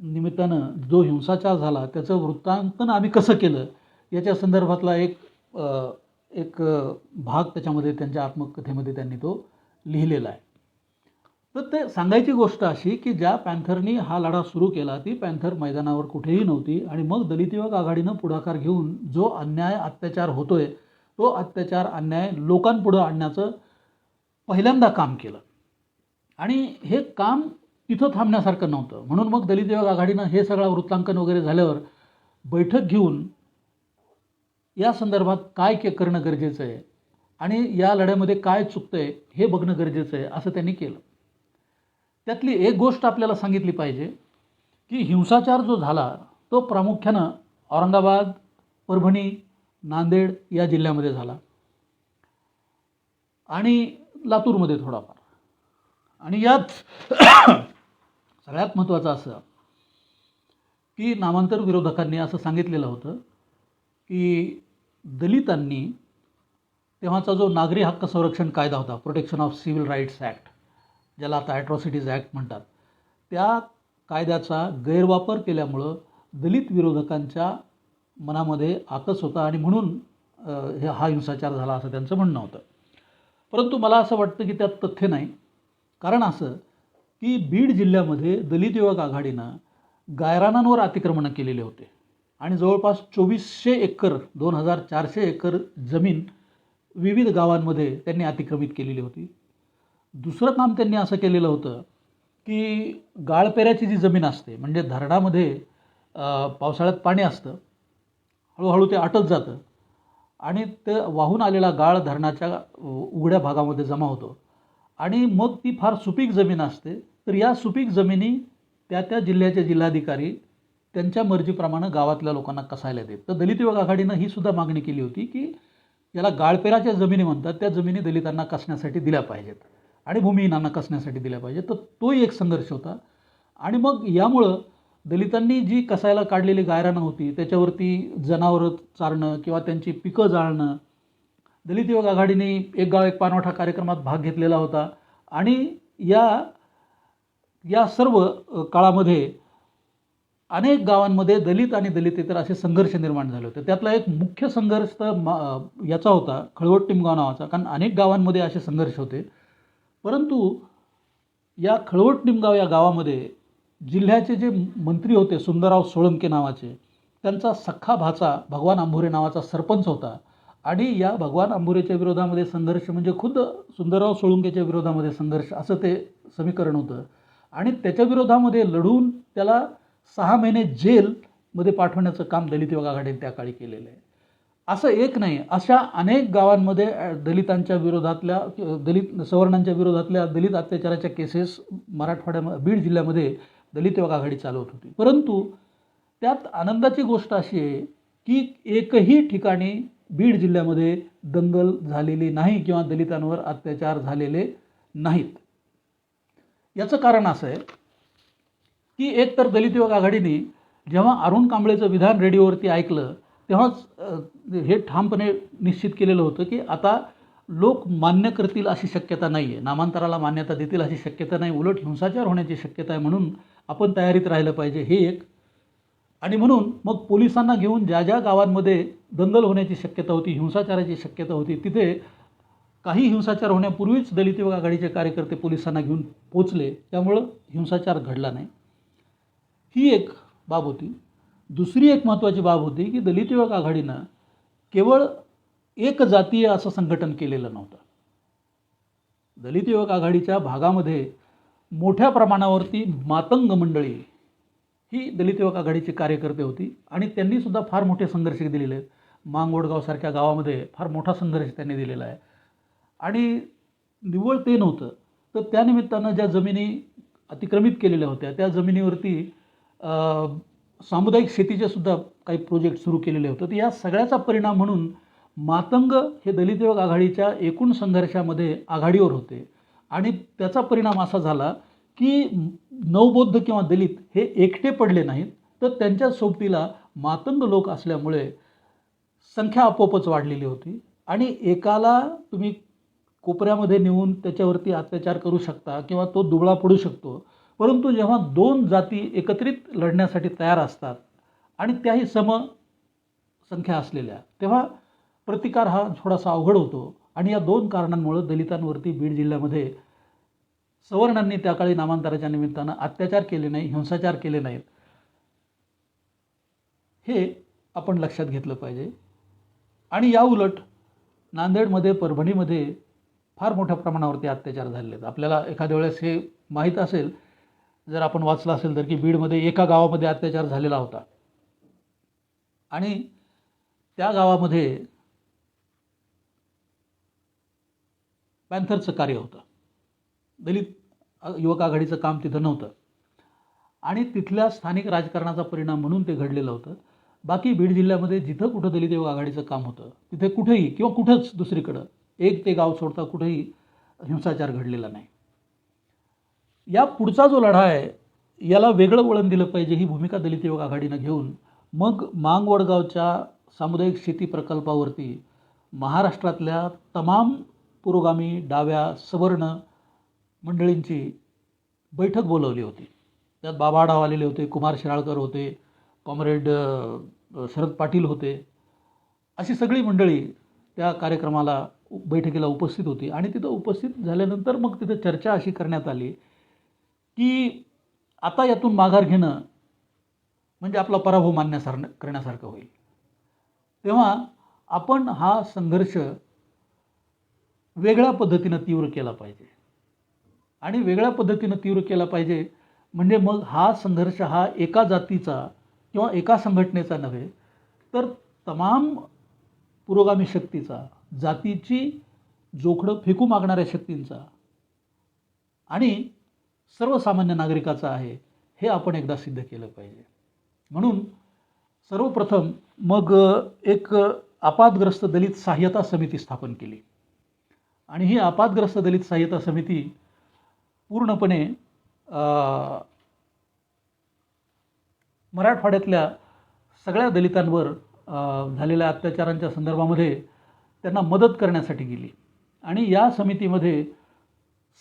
निमित्तानं जो हिंसाचार झाला त्याचं वृत्तांकन आम्ही कसं केलं याच्या संदर्भातला एक भाग त्याच्यामध्ये त्यांच्या आत्मकथेमध्ये त्यांनी तो लिहिलेला आहे. तर ते सांगायची गोष्ट अशी की ज्या पॅन्थरनी हा लढा सुरू केला ती पॅन्थर मैदानावर कुठेही नव्हती. आणि मग दलित युवक आघाडीनं पुढाकार घेऊन जो अन्याय अत्याचार होतोय तो अत्याचार अन्याय लोकांपुढं आणण्याचं पहिल्यांदा काम केलं. आणि हे काम तिथं थांबण्यासारखं नव्हतं. म्हणून मग दलित युवक आघाडीनं हे सगळं वृत्तांकन वगैरे झाल्यावर बैठक घेऊन या संदर्भात काय करणं गरजेचं आहे आणि या लढ्यामध्ये काय चुकतंय हे बघणं गरजेचं आहे असं त्यांनी केलं. त्यातली एक गोष्ट आपल्याला सांगितली पाहिजे की हिंसाचार जो झाला तो प्रामुख्यानं औरंगाबाद, परभणी, नांदेड या जिल्ह्यामध्ये झाला आणि लातूरमध्ये थोडाफार. आणि यात सगळ्यात महत्त्वाचं असं की नामांतर विरोधकांनी असं सांगितलेलं होतं की दलितांनी तेव्हाचा जो नागरी हक्क संरक्षण कायदा होता, protection of civil rights act, ज्याला आता ॲट्रॉसिटीज ॲक्ट म्हणतात, त्या कायद्याचा गैरवापर केल्यामुळं दलित विरोधकांच्या मनामध्ये आकस होता आणि म्हणून हा हिंसाचार झाला असं त्यांचं म्हणणं होतं. परंतु मला असं वाटतं की त्यात तथ्य नाही. कारण असं की बीड जिल्ह्यामध्ये दलित युवक आघाडीनं गायरानांवर अतिक्रमणं केलेले होते आणि जवळपास 2400 एकर 2400 एकर जमीन विविध गावांमध्ये त्यांनी अतिक्रमित केलेली होती. दुसरं काम त्यांनी असं केलेलं होतं की गाळपेऱ्याची जी जमीन असते, म्हणजे धरणामध्ये पावसाळ्यात पाणी असतं, हळूहळू ते आटत जातं आणि ते वाहून आलेला गाळ धरणाच्या उघड्या भागामध्ये जमा होतो आणि मग ती फार सुपीक जमीन असते. तर या सुपीक जमिनी त्या जिल्ह्याचे जिल्हाधिकारी त्यांच्या मर्जीप्रमाणे गावातल्या लोकांना कसायला देत. तर दलित युवक आघाडीनं ही सुद्धा मागणी केली होती की याला गाळपेराच्या जमिनी म्हणतात, त्या जमिनी दलितांना कसण्यासाठी दिल्या पाहिजेत आणि भूमिहीनांना कसण्यासाठी दिल्या पाहिजेत. तर तोही एक संघर्ष होता. आणि मग यामुळं दलितांनी जी कसायला काढलेली गायरानं होती त्याच्यावरती जनावरं चारणं किंवा त्यांची पिकं जाळणं, दलित युवक आघाडीने एक गाव एक पाणवठा कार्यक्रमात भाग घेतलेला होता. आणि या सर्व काळामध्ये अनेक गावांमध्ये दलित आणि दलितेतर असे संघर्ष निर्माण झाले होते. त्यातला एक मुख्य संघर्ष तर याचा होता, खळवट टिमगाव नावाचा. कारण अनेक गावांमध्ये असे संघर्ष होते. परंतु या खळवट टिमगाव या गावामध्ये जिल्ह्याचे जे मंत्री होते सुंदरराव सोळंके नावाचे, त्यांचा सख्खा भाचा भगवान आंभुरे नावाचा सरपंच होता. आणि या भगवान आंभुरेच्या विरोधामध्ये संघर्ष म्हणजे खुद्द सुंदरराव सोळंकेच्या विरोधामध्ये संघर्ष असं ते समीकरण होतं. आणि त्याच्या विरोधामध्ये लढून त्याला 6 महिने जेलमध्ये पाठवण्याचं काम दलित युवक आघाडीने त्या काळी केलेलं आहे. असं एक नाही, अशा अनेक गावांमध्ये दलितांच्या विरोधातल्या दलित सवर्णांच्या विरोधातल्या दलित अत्याचाराच्या केसेस बीड जिल्ह्यामध्ये दलित युवक आघाडी चालवत होती. परंतु त्यात आनंदाची गोष्ट अशी आहे की एकही ठिकाणी बीड जिल्ह्यामध्ये दंगल झालेली नाही किंवा दलितांवर अत्याचार झालेले नाहीत. याचं कारण असं आहे की एक तर दलित युवक आघाडीने जेव्हा अरुण कांबळेचं विधान रेडिओवरती ऐकलं तेव्हाच हे ठामपणे निश्चित केलेलं होतं की आता लोक मान्य करतील अशी शक्यता नाही आहे, नामांतराला मान्यता देतील अशी शक्यता नाही, उलट हिंसाचार होण्याची शक्यता आहे, म्हणून आपण तयारीत राहिलं पाहिजे, हे एक. आणि म्हणून मग पोलिसांना घेऊन ज्या ज्या गावांमध्ये दंगल होण्याची शक्यता होती, हिंसाचाराची शक्यता होती, तिथे काही हिंसाचार होण्यापूर्वीच दलित युवक आघाडीचे कार्यकर्ते पोलिसांना घेऊन पोचले. त्यामुळं हिंसाचार घडला नाही. ही एक बाब होती. दुसरी एक महत्त्वाची बाब होती की दलित युवक आघाडीनं केवळ एक जातीय असं संघटन केलेलं नव्हतं. दलित युवक आघाडीच्या भागामध्ये मोठ्या प्रमाणावरती मातंग मंडळी ही दलित युवक आघाडीची कार्यकर्ते होती आणि त्यांनीसुद्धा फार मोठे संघर्ष दिलेले आहेत. मांगवडगावसारख्या गावामध्ये फार मोठा संघर्ष त्यांनी दिलेला आहे. आणि निव्वळ ते नव्हतं, तर त्यानिमित्तानं ज्या जमिनी अतिक्रमित केलेल्या होत्या त्या जमिनीवरती सामुदायिक शेतीचे सुद्धा काही प्रोजेक्ट सुरू केलेले होते. तर या सगळ्याचा परिणाम म्हणून मातंग हे दलित युवक आघाडीच्या एकूण संघर्षामध्ये आघाडीवर होते आणि त्याचा परिणाम असा झाला की नवबौद्ध किंवा दलित हे एकटे पडले नाहीत, तर त्यांच्या सोबतीला मातंग लोक असल्यामुळे संख्या आपोआपच वाढलेली होती. आणि एकाला तुम्ही कोपऱ्यामध्ये नेऊन त्याच्यावरती अत्याचार करू शकता किंवा तो दुबळा पडू शकतो, परंतु जेव्हा दोन जाती एकत्रित लढण्यासाठी तयार असतात आणि त्याही समसंख्या असलेल्या, तेव्हा प्रतिकार हा थोडासा अवघड होतो. आणि या दोन कारणांमुळे दलितांवरती बीड जिल्ह्यामध्ये सवर्णांनी त्या काळी नामांतराच्या निमित्तानं अत्याचार केले नाही, हिंसाचार केले नाहीत, हे आपण लक्षात घेतलं पाहिजे. आणि या उलट नांदेडमध्ये, परभणीमध्ये फार मोठ्या प्रमाणावरती अत्याचार झालेले आहेत. आपल्याला एखाद्या वेळेस हे माहीत असेल, जर आपण वाचलं असेल तर, की बीडमध्ये एका गावामध्ये अत्याचार झालेला होता आणि त्या गावामध्ये पॅन्थरचं कार्य होतं. दलित युवक आघाडीचं काम तिथं नव्हतं आणि तिथल्या स्थानिक राजकारणाचा परिणाम म्हणून ते घडलेलं होतं. बाकी बीड जिल्ह्यामध्ये जिथं कुठं दलित युवक आघाडीचं काम होतं तिथे कुठेही किंवा कुठंच दुसरीकडं एक ते गाव सोडता कुठेही हिंसाचार घडलेला नाही. या पुढचा जो लढा आहे याला वेगळं वळण दिलं पाहिजे, ही भूमिका दलित युवक आघाडीनं घेऊन मग मांगवडगावच्या सामुदायिक शेती प्रकल्पावरती महाराष्ट्रातल्या तमाम पुरोगामी, डाव्या, सवर्ण मंडळींची बैठक बोलवली होती. त्यात बाबा आढाव आलेले होते, कुमार शिराळकर होते, कॉम्रेड शरद पाटील होते. अशी सगळी मंडळी त्या कार्यक्रमाला, बैठकीला उपस्थित होती. आणि तिथं उपस्थित झाल्यानंतर मग तिथं चर्चा अशी करण्यात आली की आता यातून माघार घेणं म्हणजे आपला पराभव करण्यासारखं होईल. तेव्हा आपण हा संघर्ष वेगळ्या पद्धतीनं तीव्र केला पाहिजे. आणि वेगळ्या पद्धतीनं तीव्र केला पाहिजे म्हणजे मग हा संघर्ष हा एका जातीचा किंवा एका संघटनेचा नव्हे, तर तमाम पुरोगामी शक्तीचा, जातीची जोखडं फेकू मागणाऱ्या शक्तींचा आणि सर्वसामान्य नागरिकाचा आहे, हे आपण एकदा सिद्ध केलं पाहिजे. म्हणून सर्वप्रथम मग एक आपत्कालीन दलित सहाय्यता समिती स्थापन केली. आणि ही आपत्कालीन दलित सहाय्यता समिती पूर्णपणे मराठवाड्यातल्या सगळ्या दलितांवर झालेल्या अत्याचारांच्या संदर्भामध्ये त्यांना मदत करण्यासाठी गेली. आणि या समितीमध्ये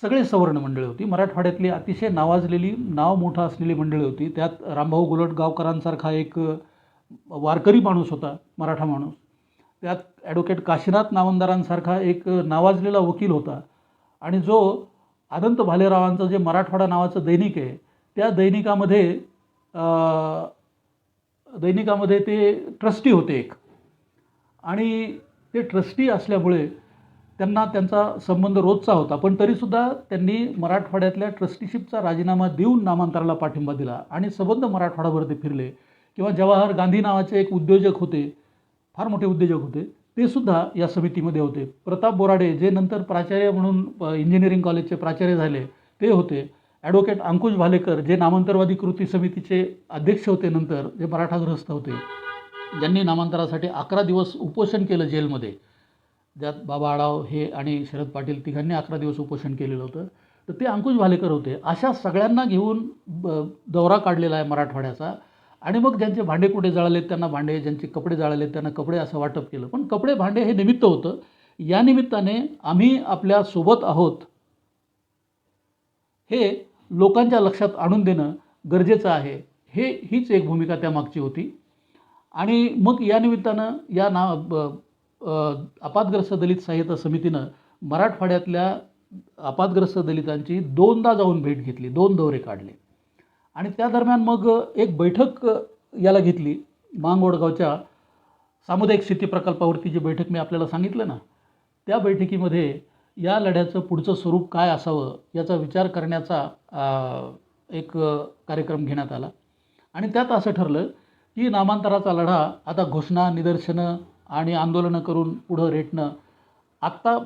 सगळे सवर्ण मंडळी होती. मराठवाड्यातली अतिशय नावाजलेली, नाव मोठं असलेली मंडळी होती. त्यात रामभाऊ गोलटगावकरांसारखा एक वारकरी माणूस होता, मराठा माणूस. त्यात ॲडव्होकेट काशीनाथ नावंदारांसारखा एक नावाजलेला वकील होता. आणि जो अनंत भालेरावांचं जे मराठवाडा नावाचं दैनिक आहे, त्या दैनिकामध्ये ते ट्रस्टी होते एक. आणि ते ट्रस्टी असल्यामुळे त्यांना त्यांचा संबंध रोजचा होता. पण तरीसुद्धा त्यांनी मराठवाड्यातल्या ट्रस्टीशिपचा राजीनामा देऊन नामांतराला पाठिंबा दिला आणि सबंध मराठवाडाभर ते फिरले. किंवा जवाहर गांधी नावाचे एक उद्योजक होते, फार मोठे उद्योजक होते, ते सुद्धा या समितीमध्ये होते. प्रताप बोराडे जे नंतर प्राचार्य म्हणून इंजिनिअरिंग कॉलेजचे प्राचार्य झाले ते होते. ॲडव्होकेट अंकुश भालेकर जे नामांतरवादी कृती समितीचे अध्यक्ष होते, नंतर जे मराठाग्रस्त होते, ज्यांनी नामांतरासाठी 11 दिवस उपोषण केलं जेलमध्ये, ज्यात बाबा आढाव हे आणि शरद पाटील तिघांनी 11 दिवस उपोषण केलेलं होतं, तर ते अंकुश भालेकर होते. अशा सगळ्यांना घेऊन दौरा काढलेला आहे मराठवाड्याचा. आणि मग ज्यांचे भांडे कुठे जळालेत त्यांना भांडे, ज्यांचे कपडे जळालेत त्यांना कपडे, असं वाटप केलं. पण कपडे भांडे हे निमित्त होतं. या निमित्ताने आम्ही आपल्या सोबत आहोत हे लोकांच्या लक्षात आणून देणं गरजेचं आहे, हीच एक भूमिका त्यामागची होती. आणि मग या निमित्तानं या आपत्कालीन दलित सहाय्यता समितीनं मराठवाड्यातल्या आपत्कालीन दलितांची 2दा जाऊन भेट घेतली, 2 दौरे काढले. आणि त्या दरम्यान मग एक बैठक याला घेतली, मांगवडगावच्या सामुदायिक शेती प्रकल्पावरती जी बैठक मी आपल्याला सांगितलं ना, त्या बैठकीमध्ये या लढ्याचं पुढचं स्वरूप काय असावं याचा विचार करण्याचा एक कार्यक्रम घेण्यात आला. आणि त्यात असं ठरलं की नामांतराचा लढा आता घोषणा, निदर्शनं आणि आंदोलनं करून पुढं रेटणं आत्ता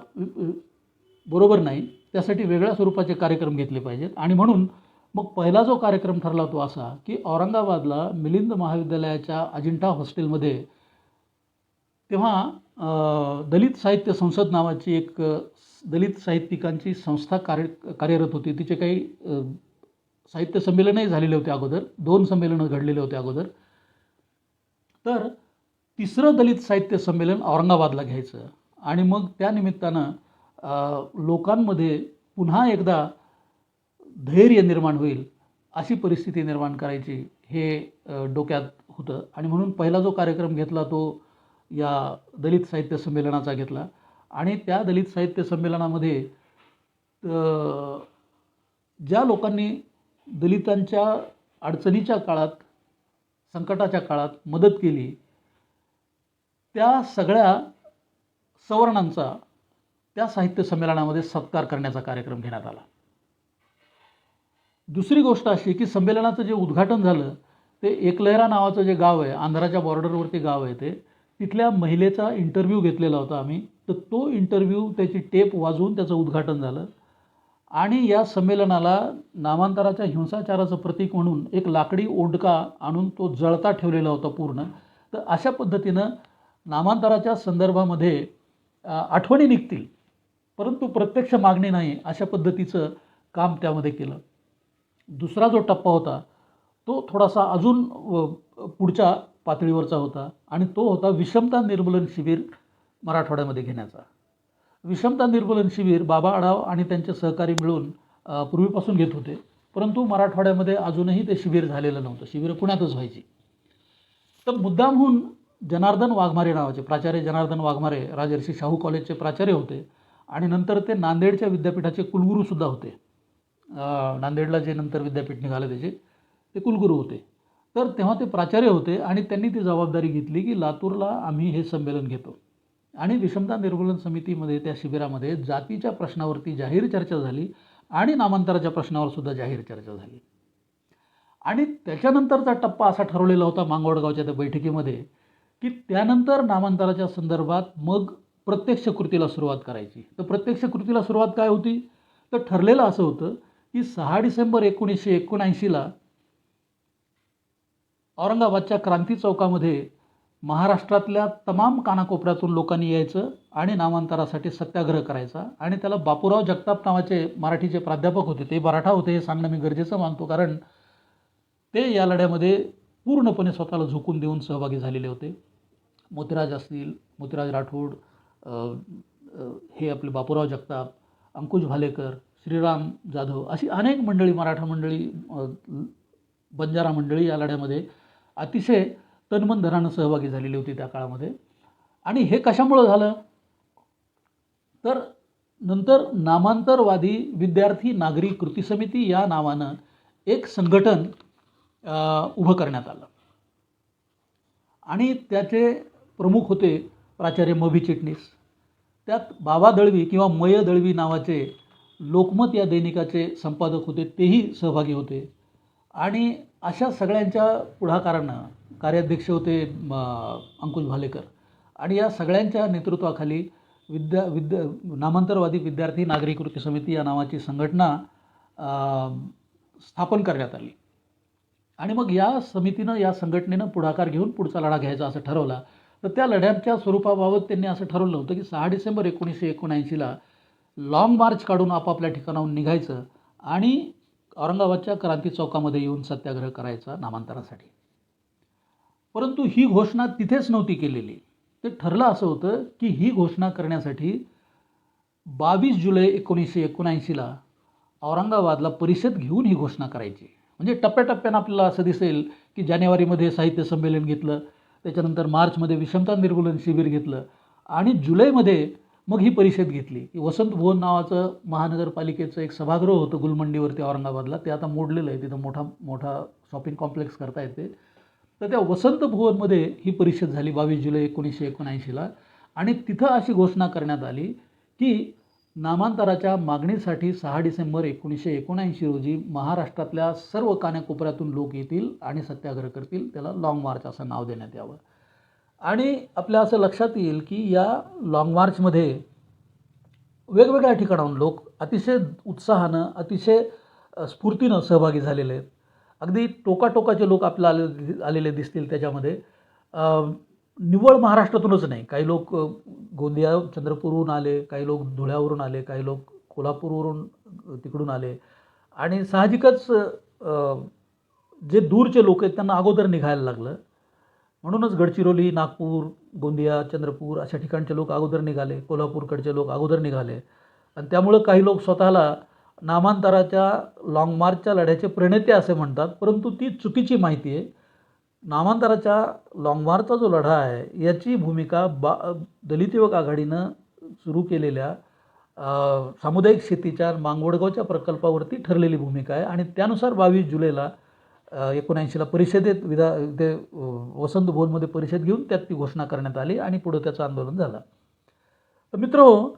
बरोबर नाही. त्यासाठी वेगळ्या स्वरूपाचे कार्यक्रम घेतले पाहिजेत. आणि म्हणून मग पहिला जो कार्यक्रम ठरला तो असा की औरंगाबादला मिलिंद महाविद्यालयाच्या अजिंठा हॉस्टेलमध्ये तेव्हा दलित साहित्य संसद नावाची एक दलित साहित्यिकांची संस्था कार्यरत होती. तिचे काही साहित्य संमेलनही झालेले होते अगोदर, 2 संमेलनं घडलेले होते अगोदर. तर तिसरं दलित साहित्य संमेलन औरंगाबादला घ्यायचं आणि मग त्या निमित्तानं लोकांमध्ये पुन्हा एकदा धैर्य निर्माण होईल अशी परिस्थिती निर्माण करायची हे डोक्यात होतं. आणि म्हणून पहिला जो कार्यक्रम घेतला तो या दलित साहित्य संमेलनाचा घेतला. आणि त्या दलित साहित्य संमेलनामध्ये ज्या लोकांनी दलितांच्या अडचणीच्या काळात, संकटाच्या काळात मदत केली, त्या सगळ्या सवर्णांचा त्या साहित्य संमेलनामध्ये सत्कार करण्याचा कार्यक्रम घेण्यात आला. दुसरी गोष्ट अशी की संमेलनाचं जे उद्घाटन झालं ते एकलहरा नावाचं जे गाव आहे, आंध्राच्या बॉर्डरवरती गाव आहे ते, तिथल्या महिलेचा इंटरव्ह्यू घेतलेला होता आम्ही. तर तो इंटरव्ह्यू, त्याची टेप वाजवून त्याचं उद्घाटन झालं. आणि या संमेलनाला नामांतराच्या हिंसाचाराचं प्रतीक म्हणून एक लाकडी ओंडका आणून तो जळता ठेवलेला होता पूर्ण. तर अशा पद्धतीनं नामांतराच्या संदर्भामध्ये आठवणी निघतील परंतु प्रत्यक्ष मागणी नाही, अशा पद्धतीचं काम त्यामध्ये केलं. दुसरा जो टप्पा होता तो थोडासा अजून पुढच्या पातळीवरचा होता आणि तो होता विषमता निर्मूलन शिबिर मराठवाड्यामध्ये घेण्याचा. विषमता निर्मूलन शिबिर बाबा आढाव आणि त्यांचे सहकारी मिळून पूर्वीपासून घेत होते, परंतु मराठवाड्यामध्ये अजूनही ते शिबिर झालेलं नव्हतं. शिबिरं पुण्यातच व्हायची. तर मुद्दामहून जनार्दन वाघमारे नावाचे प्राचार्य, जनार्दन वाघमारे राजर्षी शाहू कॉलेजचे प्राचार्य होते आणि नंतर ते नांदेडच्या विद्यापीठाचे कुलगुरूसुद्धा होते. नांदेडला जे नंतर विद्यापीठ निघालं त्याचे ते कुलगुरू होते. तर तेव्हा ते प्राचार्य होते आणि त्यांनी ती जबाबदारी घेतली की लातूरला आम्ही हे संमेलन घेतो. आणि विषमता निर्मूलन समितीमध्ये त्या शिबिरामध्ये जातीच्या प्रश्नावरती जाहीर चर्चा झाली आणि नामांतराच्या प्रश्नावर सुद्धा जाहीर चर्चा झाली. आणि त्याच्यानंतरचा टप्पा असा ठरवलेला होता मांगवडगावच्या त्या बैठकीमध्ये की त्यानंतर नामांतराच्या संदर्भात मग प्रत्यक्ष कृतीला सुरुवात करायची. तर प्रत्यक्ष कृतीला सुरुवात काय होती, तर ठरलेलं असं होतं की 6 डिसेंबर 1979ला औरंगाबादच्या क्रांती चौकामध्ये महाराष्ट्रातल्या तमाम कानाकोपऱ्यातून लोकांनी यायचं आणि नामांतरासाठी सत्याग्रह करायचा. आणि त्याला बापूराव जगताप नावाचे मराठीचे प्राध्यापक होते, ते मराठा होते हे सांगणं मी गरजेचं मानतो, कारण ते या लढ्यामध्ये पूर्णपणे स्वतःला झोकून देऊन सहभागी झालेले होते. मोतीराज असतील, मोतीराज राठोड, हे आपले बापूराव जगताप, अंकुश भालेकर, श्रीराम जाधव, अशी अनेक मंडळी, मराठा मंडळी, बंजारा मंडळी या लढ्यामध्ये अतिशय तनमन धनानं सहभागी झालेली होती त्या काळामध्ये. आणि हे कशामुळं झालं, तर नंतर नामांतरवादी विद्यार्थी नागरी कृती समिती या नावानं एक संघटन उभं करण्यात आलं आणि त्याचे प्रमुख होते प्राचार्य मभी चिटणीस. त्यात बाबा दळवी किंवा मय दळवी नावाचे लोकमत या दैनिकाचे संपादक होते, तेही सहभागी होते. आणि अशा सगळ्यांच्या पुढाकारानं कार्याध्यक्ष होते अंकुश भालेकर. आणि या सगळ्यांच्या नेतृत्वाखाली नामांतरवादी विद्यार्थी नागरी कृती समिती या नावाची संघटना स्थापन करण्यात आली. आणि मग या समितीनं, या संघटनेनं पुढाकार घेऊन पुढचा लढा घ्यायचा असं ठरवला. तर त्या लढ्याच्या स्वरूपाबाबत त्यांनी असं ठरवलं होतं की 6 डिसेंबर 1979ला लाँग मार्च काढून आपापल्या ठिकाणाहून निघायचं आणि औरंगाबादच्या क्रांती चौकामध्ये येऊन सत्याग्रह करायचा नामांतरासाठी. परंतु ही घोषणा तिथेच नव्हती केलेली. ते ठरलं असं होतं की ही घोषणा करण्यासाठी 22 जुलै 1979ला औरंगाबादला परिषद घेऊन ही घोषणा करायची. म्हणजे टप्प्याटप्प्यानं आपल्याला असं दिसेल की जानेवारीमध्ये साहित्य संमेलन घेतलं, त्याच्यानंतर मार्चमध्ये विषमता निर्मूलन शिबिर घेतलं आणि जुलैमध्ये मग ही परिषद घेतली. वसंत भवन नावाचं महानगरपालिकेचं एक सभागृह होतं गुलमंडीवरती औरंगाबादला, ते आता मोडलेलं आहे, तिथं मोठा शॉपिंग कॉम्प्लेक्स करता येते. तर त्या वसंत भुवनमध्ये ही परिषद झाली 22 जुलै 1979ला. आणि तिथं अशी घोषणा करण्यात आली की नामांतराच्या मागणीसाठी 6 डिसेंबर 1979 रोजी महाराष्ट्रातल्या सर्व कानाकोपऱ्यातून लोक येतील आणि सत्याग्रह करतील, त्याला लाँग मार्च असं नाव देण्यात यावं. आणि आपल्या असं लक्षात येईल की या लाँग मार्चमध्ये वेगवेगळ्या ठिकाणाहून लोक अतिशय उत्साहानं, अतिशय स्फूर्तीनं सहभागी झालेले आहेत. अगदी टोकाटोकाचे लोक आपल्याला आलेले दिसतील त्याच्यामध्ये. निव्वळ महाराष्ट्रातूनच नाही, काही लोक गोंदिया चंद्रपूरहून आले, काही लोक धुळ्यावरून आले, काही लोक कोल्हापूरवरून तिकडून आले. आणि साहजिकच जे दूरचे लोक आहेत त्यांना अगोदर निघायला लागलं. म्हणूनच गडचिरोली, नागपूर, गोंदिया, चंद्रपूर अशा ठिकाणचे लोक अगोदर निघाले, कोल्हापूरकडचे लोक अगोदर निघाले. आणि त्यामुळं काही लोक स्वतःला नामांतराच्या लाँग मार्चच्या लढ्याचे प्रणेते असे म्हणतात, परंतु ती चुकीची माहिती आहे. नामांतराच्या लाँग मार्चचा जो लढा आहे याची भूमिका दलित युवक आघाडीनं सुरू केलेल्या सामुदायिक शेतीच्या मांगवडगावच्या प्रकल्पावरती ठरलेली भूमिका आहे. आणि त्यानुसार 22 जुलैला 1979ला परिषदेत ते वसंत भवनमध्ये परिषद घेऊन त्यात ती घोषणा करण्यात आली आणि पुढं त्याचं आंदोलन झालं. तर मित्रहो,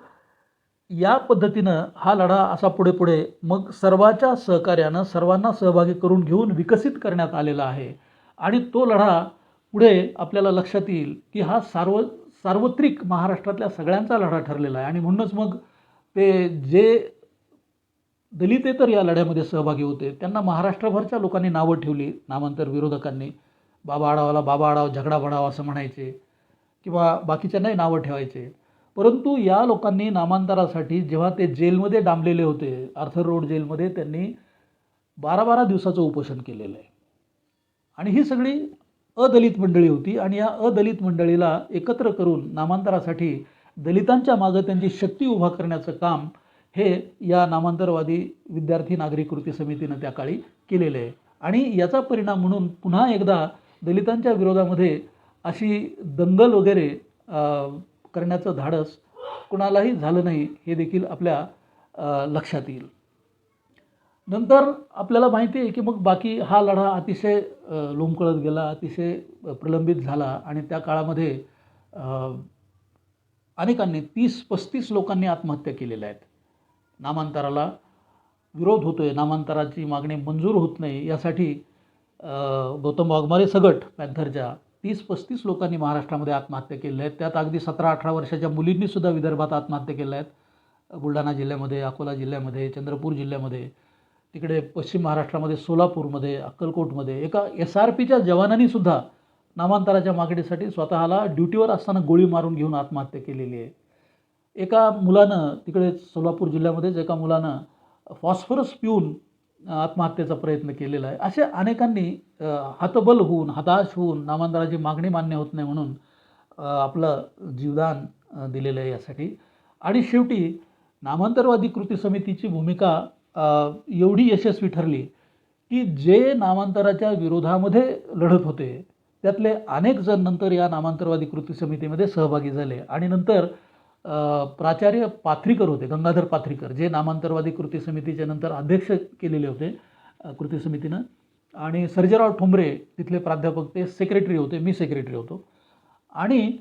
या पद्धतीनं हा लढा असा पुढे पुढे मग सर्वाच्या सहकार्यानं सर्वांना सहभागी करून घेऊन विकसित करण्यात आलेला आहे. आणि तो लढा पुढे आपल्याला लक्षात येईल की हा सार्वत्रिक महाराष्ट्रातल्या सगळ्यांचा लढा ठरलेला आहे. आणि म्हणूनच मग ते जे दलितेतर या लढ्यामध्ये सहभागी होते त्यांना महाराष्ट्रभरच्या लोकांनी नावं ठेवली. नामांतर विरोधकांनी बाबा आढावाला बाबा आढाव झगडा बढाव असं म्हणायचे किंवा बाकीच्यांनाही नावं ठेवायचे. परंतु या लोकांनी नामांतरासाठी जेव्हा ते जेलमध्ये डांबलेले होते, आर्थर रोड जेलमध्ये, त्यांनी 12-12 दिवसाचं उपोषण केलेलं आहे. आणि ही सगळी अदलित मंडळी होती. आणि या अदलित मंडळीला एकत्र करून नामांतरासाठी दलितांच्या मागं त्यांची शक्ती उभा करण्याचं काम हे या नामांतरवादी विद्यार्थी नागरिक कृती समितीनं त्या काळी केलेलं आहे. आणि याचा परिणाम म्हणून पुन्हा एकदा दलितांच्या विरोधामध्ये अशी दंगल वगैरे करण्याचं धाडस कुणालाही झालं नाही, हे देखील आपल्या लक्षात येईल. नंतर आपल्याला माहिती आहे की मग बाकी हा लढा अतिशय लोंबकळत गेला, अतिशय प्रलंबित झाला. आणि त्या काळामध्ये अनेकांनी 30-35 लोकांनी आत्महत्या केलेल्या आहेत. नामांतराला विरोध होतो आहे, नामांतराची मागणी मंजूर होत नाही यासाठी गौतम वाघमारे सगट पॅन्थरच्या 30-35 लोकांनी महाराष्ट्रामध्ये आत्महत्या केलेल्या आहेत. त्यात अगदी 17-18 वर्षाच्या मुलींनीसुद्धा विदर्भात आत्महत्या केल्या आहेत. बुलढाणा जिल्ह्यामध्ये, अकोला जिल्ह्यामध्ये, चंद्रपूर जिल्ह्यामध्ये, तिकडे पश्चिम महाराष्ट्रामध्ये सोलापूरमध्ये, अक्कलकोटमध्ये एका SRPच्या जवानांनीसुद्धा नामांतराच्या मागणीसाठी स्वतःला ड्युटीवर असताना गोळी मारून घेऊन आत्महत्या केलेली आहे. एका मुलानं तिकडे सोलापूर जिल्ह्यामध्येच एका मुलानं फॉस्फरस पिऊन आत्महत्येचा प्रयत्न केलेला आहे. अशा अनेकांनी हतबल होऊन, हताश होऊन नामांतराची मागणी मान्य होत नाही म्हणून आपलं जीवदान दिलेलं आहे यासाठी. आणि शेवटी नामांतरवादी कृती समितीची भूमिका एवढी यशस्वी ठरली की जे नामांतराच्या विरोधामध्ये लढत होते त्यातले अनेक जण नंतर या नामांतरवादी कृती समितीमध्ये सहभागी झाले. आणि नंतर प्राचार्य पाथरीकर होते, गंगाधर पाथरीकर, जे नामांतरवादी कृती समितीचे नंतर अध्यक्ष केलेले होते कृती समितीनं. आणि सर्जेराव ठोंबरे तिथले प्राध्यापक, ते सेक्रेटरी होते, मी सेक्रेटरी होतो. आणि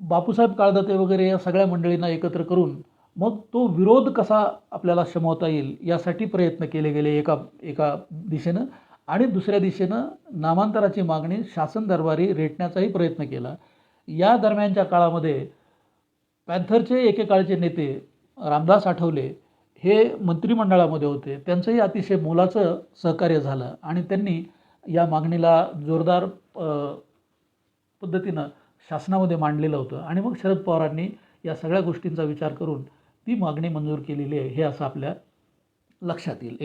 बापूसाहेब काळदाते वगैरे या सगळ्या मंडळींना एकत्र करून मग तो विरोध कसा आपल्याला शमवता येईल यासाठी प्रयत्न केले गेले एका दिशेनं. आणि दुसऱ्या दिशेनं नामांतराची मागणी शासन दरबारी रेटण्याचाही प्रयत्न केला. या दरम्यानच्या काळामध्ये पॅन्थरचे एकेकाळचे नेते रामदास आठवले हे मंत्रिमंडळामध्ये होते. त्यांचंही अतिशय मोलाचं सहकार्य झालं आणि त्यांनी या मागणीला जोरदार पद्धतीनं शासनामध्ये मांडलेलं होतं. आणि मग शरद पवारांनी या सगळ्या गोष्टींचा विचार करून ती मागणी मंजूर केलेली आहे हे असं आपल्या लक्षात येईल.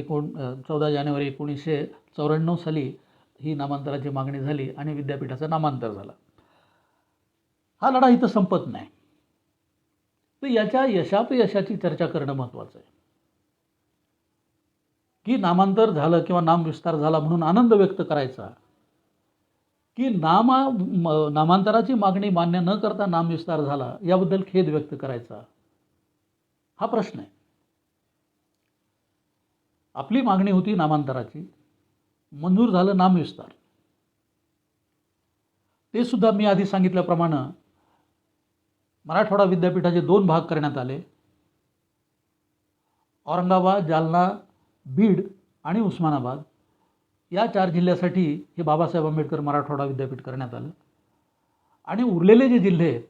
14 जानेवारी 1994 साली ही नामांतराची मागणी झाली आणि विद्यापीठाचं नामांतर झालं. हा लढा इथं संपत नाही. तर याच्या यशापयशाची चर्चा करणं महत्त्वाचं आहे की नामांतर झालं किंवा नामविस्तार झाला म्हणून आनंद व्यक्त करायचा की नामांतराची मागणी मान्य न करता नामविस्तार झाला याबद्दल खेद व्यक्त करायचा, हा प्रश्न आहे. आपली मागणी होती नामांतराची, मंजूर झालं नामविस्तार. ते सुद्धा मी आधी सांगितल्याप्रमाणे मराठवाडा विद्यापीठाचे 2 भाग करण्यात आले. औरंगाबाद, जालना, बीड आणि उस्मानाबाद या 4 जिल्ह्यासाठी हे बाबासाहेब आंबेडकर मराठवाडा विद्यापीठ करण्यात आलं. आणि उरलेले जे जिल्हे आहेत,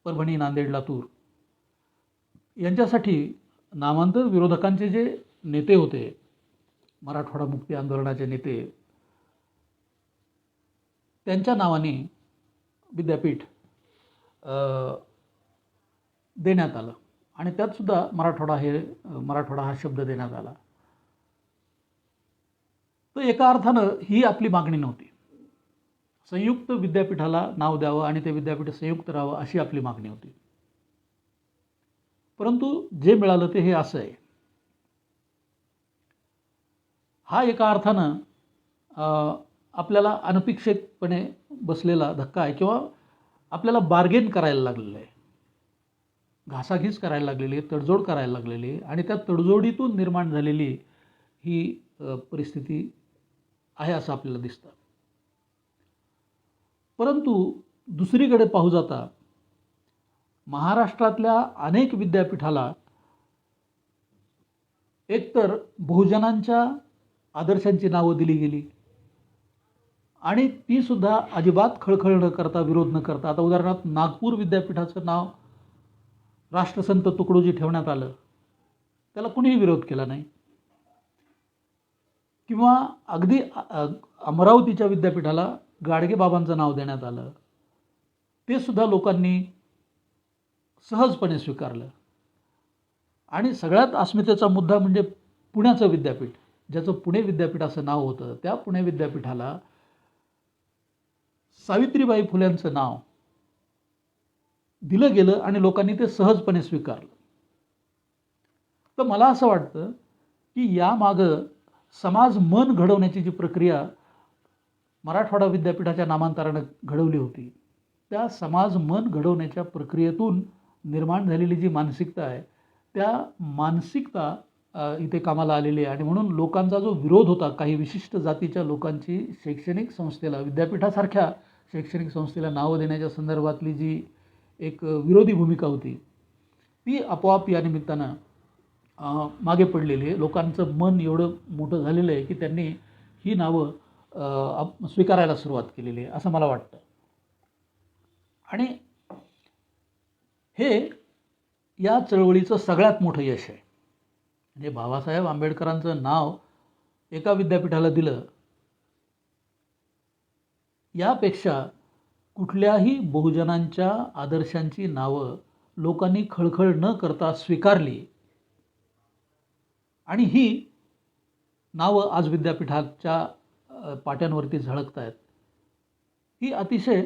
परभणी, नांदेड, लातूर, यांच्यासाठी नामांतर विरोधकांचे जे नेते होते, मराठवाडा मुक्ती आंदोलनाचे नेते, त्यांच्या नावाने विद्यापीठ देण्यात आलं आणि त्यातसुद्धा मराठवाडा हा शब्द देण्यात आला. तर एका अर्थानं ही आपली मागणी नव्हती. संयुक्त विद्यापीठाला नाव द्यावं आणि ते विद्यापीठ संयुक्त राहावं अशी आपली मागणी होती. परंतु जे मिळालं ते हे असं आहे. हा एका अर्थानं आपल्याला अनपेक्षितपणे बसलेला धक्का आहे किंवा आपल्याला बार्गेन करायला लागलेलं आहे, घासाघीस करायला लागलेली आहे, तडजोड करायला लागलेली आहे आणि त्या तडजोडीतून निर्माण झालेली ही परिस्थिती आहे असं आपल्याला दिसतं. परंतु दुसरीकडे पाहू जाता महाराष्ट्रातल्या अनेक विद्यापीठाला एकतर बहुजनांच्या आदर्शांची नावं दिली गेली आणि ती सुद्धा अजिबात खळखळ न करता, विरोध न करता. आता उदाहरणार्थ नागपूर विद्यापीठाचं नाव राष्ट्रसंत तुकडोजी ठेवण्यात आलं, त्याला कुणीही विरोध केला नाही. किंवा अगदी अमरावतीच्या विद्यापीठाला गाडगेबाबांचं नाव देण्यात आलं, ते सुद्धा लोकांनी सहजपणे स्वीकारलं. आणि सगळ्यात अस्मितेचा मुद्दा म्हणजे पुण्याचं विद्यापीठ, ज्याचं पुणे विद्यापीठ असं नाव होतं, त्या पुणे विद्यापीठाला सावित्रीबाई फुल्यांचं नाव दिलं गेलं आणि लोकांनी ते सहजपणे स्वीकारलं. तर मला असं वाटतं की यामागं समाज मन घडवण्याची जी प्रक्रिया मराठवाडा विद्यापीठाच्या नामांतरानं घडवली होती, त्या समाज मन घडवण्याच्या प्रक्रियेतून निर्माण झालेली जी मानसिकता आहे, त्या मानसिकता इथे कामाला आलेली आहे. आणि म्हणून लोकांचा जो विरोध होता, काही विशिष्ट जातीच्या लोकांची शैक्षणिक संस्थेला, विद्यापीठासारख्या शैक्षणिक संस्थेला नावं देण्याच्या संदर्भातली जी एक विरोधी भूमिका होती, ती आपोआप या निमित्तानं मागे पडलेली आहे. लोकांचं मन एवढं मोठं झालेलं आहे की त्यांनी ही नावं स्वीकारायला सुरुवात केलेली आहे असं मला वाटतं. आणि हे या चळवळीचं सगळ्यात मोठं यश आहे. म्हणजे बाबासाहेब आंबेडकरांचं नाव एका विद्यापीठाला दिलं, यापेक्षा कुठल्याही बहुजनांच्या आदर्शांची नावं लोकांनी खळखळ न करता स्वीकारली आणि ही नावं आज विद्यापीठाच्या पाट्यांवरती झळकत आहेत. ही अतिशय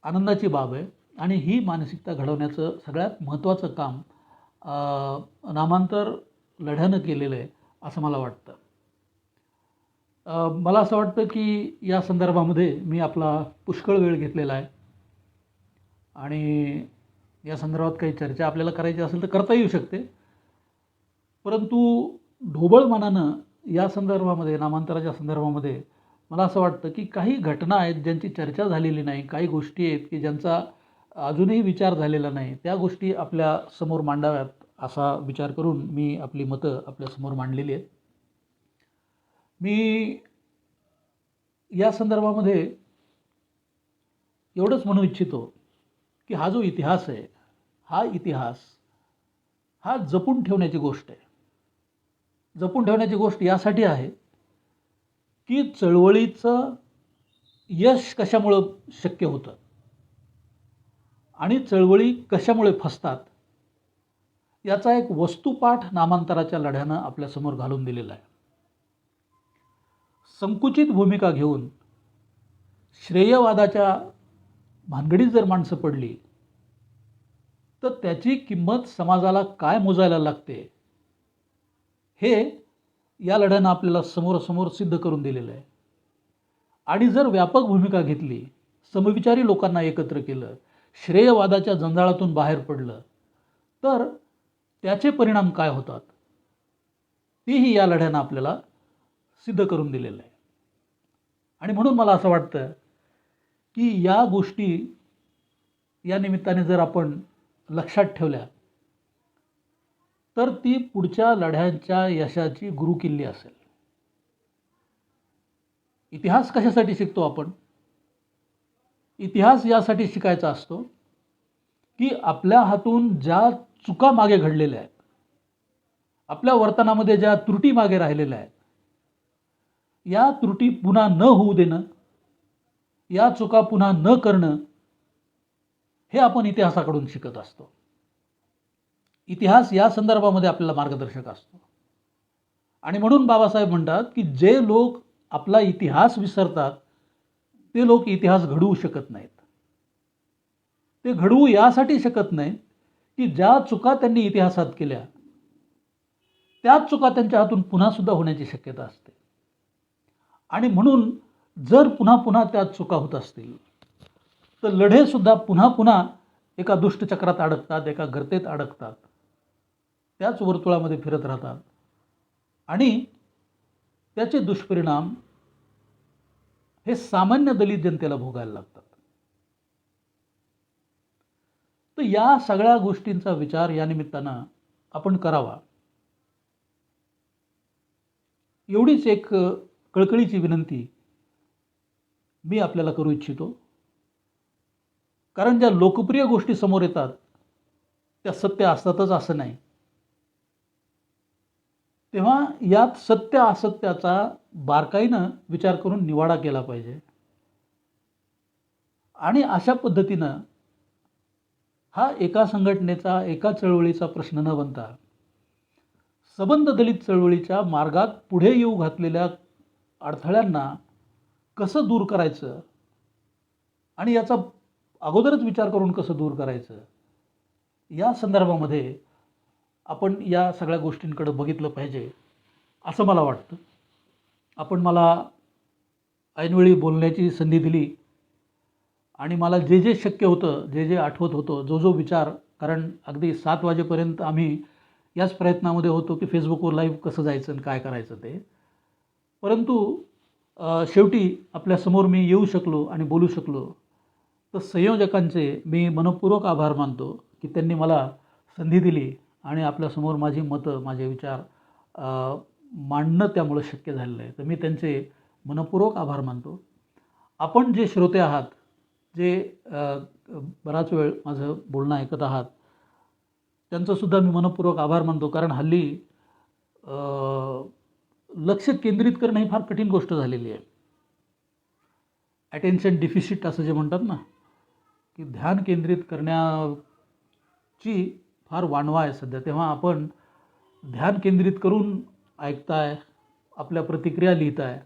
आनंदाची बाब आहे आणि ही मानसिकता घडवण्याचं सगळ्यात महत्त्वाचं काम नामांतर लढ्यानं केलेलं आहे असं मला वाटतं. मला असं वाटतं की या संदर्भामध्ये मी आपला पुष्कळ वेळ घेतलेला आहे आणि या संदर्भात काही चर्चा आपल्याला करायची असेल तर करता येऊ शकते. परंतु ढोबळ मनानं या संदर्भामध्ये, नामांतराच्या संदर्भामध्ये मला असं वाटतं की काही घटना आहेत ज्यांची चर्चा झालेली नाही, काही गोष्टी आहेत की ज्यांचा अजूनही विचार झालेला नाही, त्या गोष्टी आपल्या समोर मांडाव्यात असा विचार करून मी आपली मतं आपल्यासमोर मांडलेली आहेत. मी या संदर्भामध्ये एवढंच म्हणू इच्छितो की हा जो इतिहास आहे, हा इतिहास हा जपून ठेवण्याची गोष्ट आहे. जपून ठेवण्याची गोष्ट यासाठी आहे की चळवळीचं यश कशामुळं शक्य होतं आणि चळवळी कशामुळे फसतात याचा एक वस्तुपाठ नामांतराच्या लढ्यानं आपल्यासमोर घालून दिलेला आहे. संकुचित भूमिका घेऊन श्रेयवादाच्या भानगडीत जर माणसं पडली तर त्याची किंमत समाजाला काय मोजायला लागते हे या लढ्यानं आपल्याला समोरासमोर सिद्ध करून दिलेलं आहे. आणि जर व्यापक भूमिका घेतली, समविचारी लोकांना एकत्र केलं, श्रेयवादाच्या जंजाळातून बाहेर पडलं तर त्याचे परिणाम काय होतात तेही या लढ्यानं आपल्याला सिद्ध करून दिलेलं आहे. आणि म्हणून मला असं वाटतं की या गोष्टी या निमित्ताने जर आपण लक्षात ठेवल्या तर ती पुढच्या लढ्यांच्या यशाची गुरुकिल्ली असेल. इतिहास कशासाठी शिकतो आपण? इतिहास यासाठी शिकायचा असतो की आपल्या हातून ज्या चुका मागे घडलेल्या आहेत, आपल्या वर्तनामध्ये ज्या त्रुटी मागे राहिलेल्या आहेत, या त्रुटी पुन्हा न होऊ देणं, या चुका पुन्हा न करणं, हे आपण इतिहासाकडून शिकत असतो. इतिहास या संदर्भामध्ये आपल्याला मार्गदर्शक असतो. आणि म्हणून बाबासाहेब म्हणतात की जे लोक आपला इतिहास विसरतात ते लोक इतिहास घडवू शकत नाहीत. ते घडवू यासाठी शकत नाहीत की ज्या चुका त्यांनी इतिहासात केल्या त्याच चुका त्यांच्या हातून पुन्हा सुद्धा होण्याची शक्यता असते. आणि म्हणून जर पुन्हा पुन्हा त्याच चुका होत असतील तर लढे सुद्धा पुन्हा पुन्हा एका दुष्टचक्रात अडकतात, एका गर्तेत अडकतात, त्याच वर्तुळामध्ये फिरत राहतात आणि त्याचे दुष्परिणाम हे सामान्य दलित जनतेला भोगायला लागतात. तर या सगळ्या गोष्टींचा विचार या निमित्तानं आपण करावा, एवढीच एक कळकळीची विनंती मी आपल्याला करू इच्छितो. कारण ज्या लोकप्रिय गोष्टी समोर येतात त्या सत्य असतातच असं नाही. तेव्हा यात सत्य असत्याचा बारकाईनं विचार करून निवाडा केला पाहिजे. आणि अशा पद्धतीनं हा एका संघटनेचा, एका चळवळीचा प्रश्न न बनता सबंध दलित चळवळीच्या मार्गात पुढे येऊ घातलेल्या अडथळ्यांना कसं दूर करायचं आणि याचा अगोदरच विचार करून कसं दूर करायचं, या संदर्भामध्ये आपण या सगळ्या गोष्टींकडे बघितलं पाहिजे असं मला वाटतं. आपण मला ऐनवेळी बोलण्याची संधी दिली आणि मला जे जे शक्य होतं, जे जे आठवत होतं, जो जो विचार, कारण अगदी 7 वाजेपर्यंत आम्ही याच प्रयत्नामध्ये होतो की फेसबुकवर लाईव्ह कसं जायचं आणि काय करायचं ते. परंतु शेवटी आपल्यासमोर मी येऊ शकलो आणि बोलू शकलो, तर संयोजकांचे मी मनपूर्वक आभार मानतो की त्यांनी मला संधी दिली आणि आपल्यासमोर माझी मतं, माझे विचार मांडणं त्यामुळं शक्य झालेलं आहे. तर मी त्यांचे मनपूर्वक आभार मानतो. आपण जे श्रोते आहात, जे बराच वेळ माझं बोलणं ऐकत आहात, त्यांचंसुद्धा मी मनपूर्वक आभार मानतो. कारण हल्ली लक्ष केंद्रित करणं ही फार कठीण गोष्ट झालेली आहे. अटेन्शन डिफिसिट असं जे म्हणतात ना, की ध्यान केंद्रित करण्याची फार वानवा आहे सध्या. तेव्हा आपण ध्यान केंद्रित करून ऐकताय, आपल्या प्रतिक्रिया लिहिताय.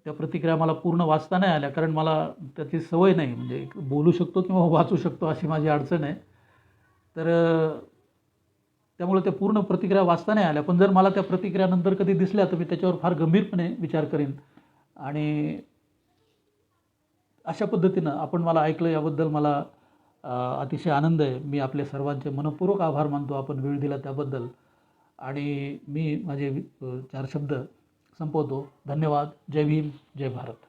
त्या प्रतिक्रिया मला पूर्ण वाचता नाही आल्या, कारण मला त्याची सवय नाही. म्हणजे बोलू शकतो किंवा वाचू शकतो अशी माझी अडचण आहे. तर त्यामुळे त्या पूर्ण प्रतिक्रिया वाचता नाही आल्या. पण जर मला त्या प्रतिक्रिया नंतर कधी दिसल्या तर मी त्याच्यावर फार गंभीरपणे विचार करेन. आणि अशा पद्धतीनं आपण मला ऐकलं याबद्दल मला अतिशय आनंद आहे. मी आपल्या सर्वांचे मनपूर्वक आभार मानतो आपण वेळ दिला त्याबद्दल. आणि मी माझे 4 शब्द संपवतो. धन्यवाद. जय भीम, जय भारत.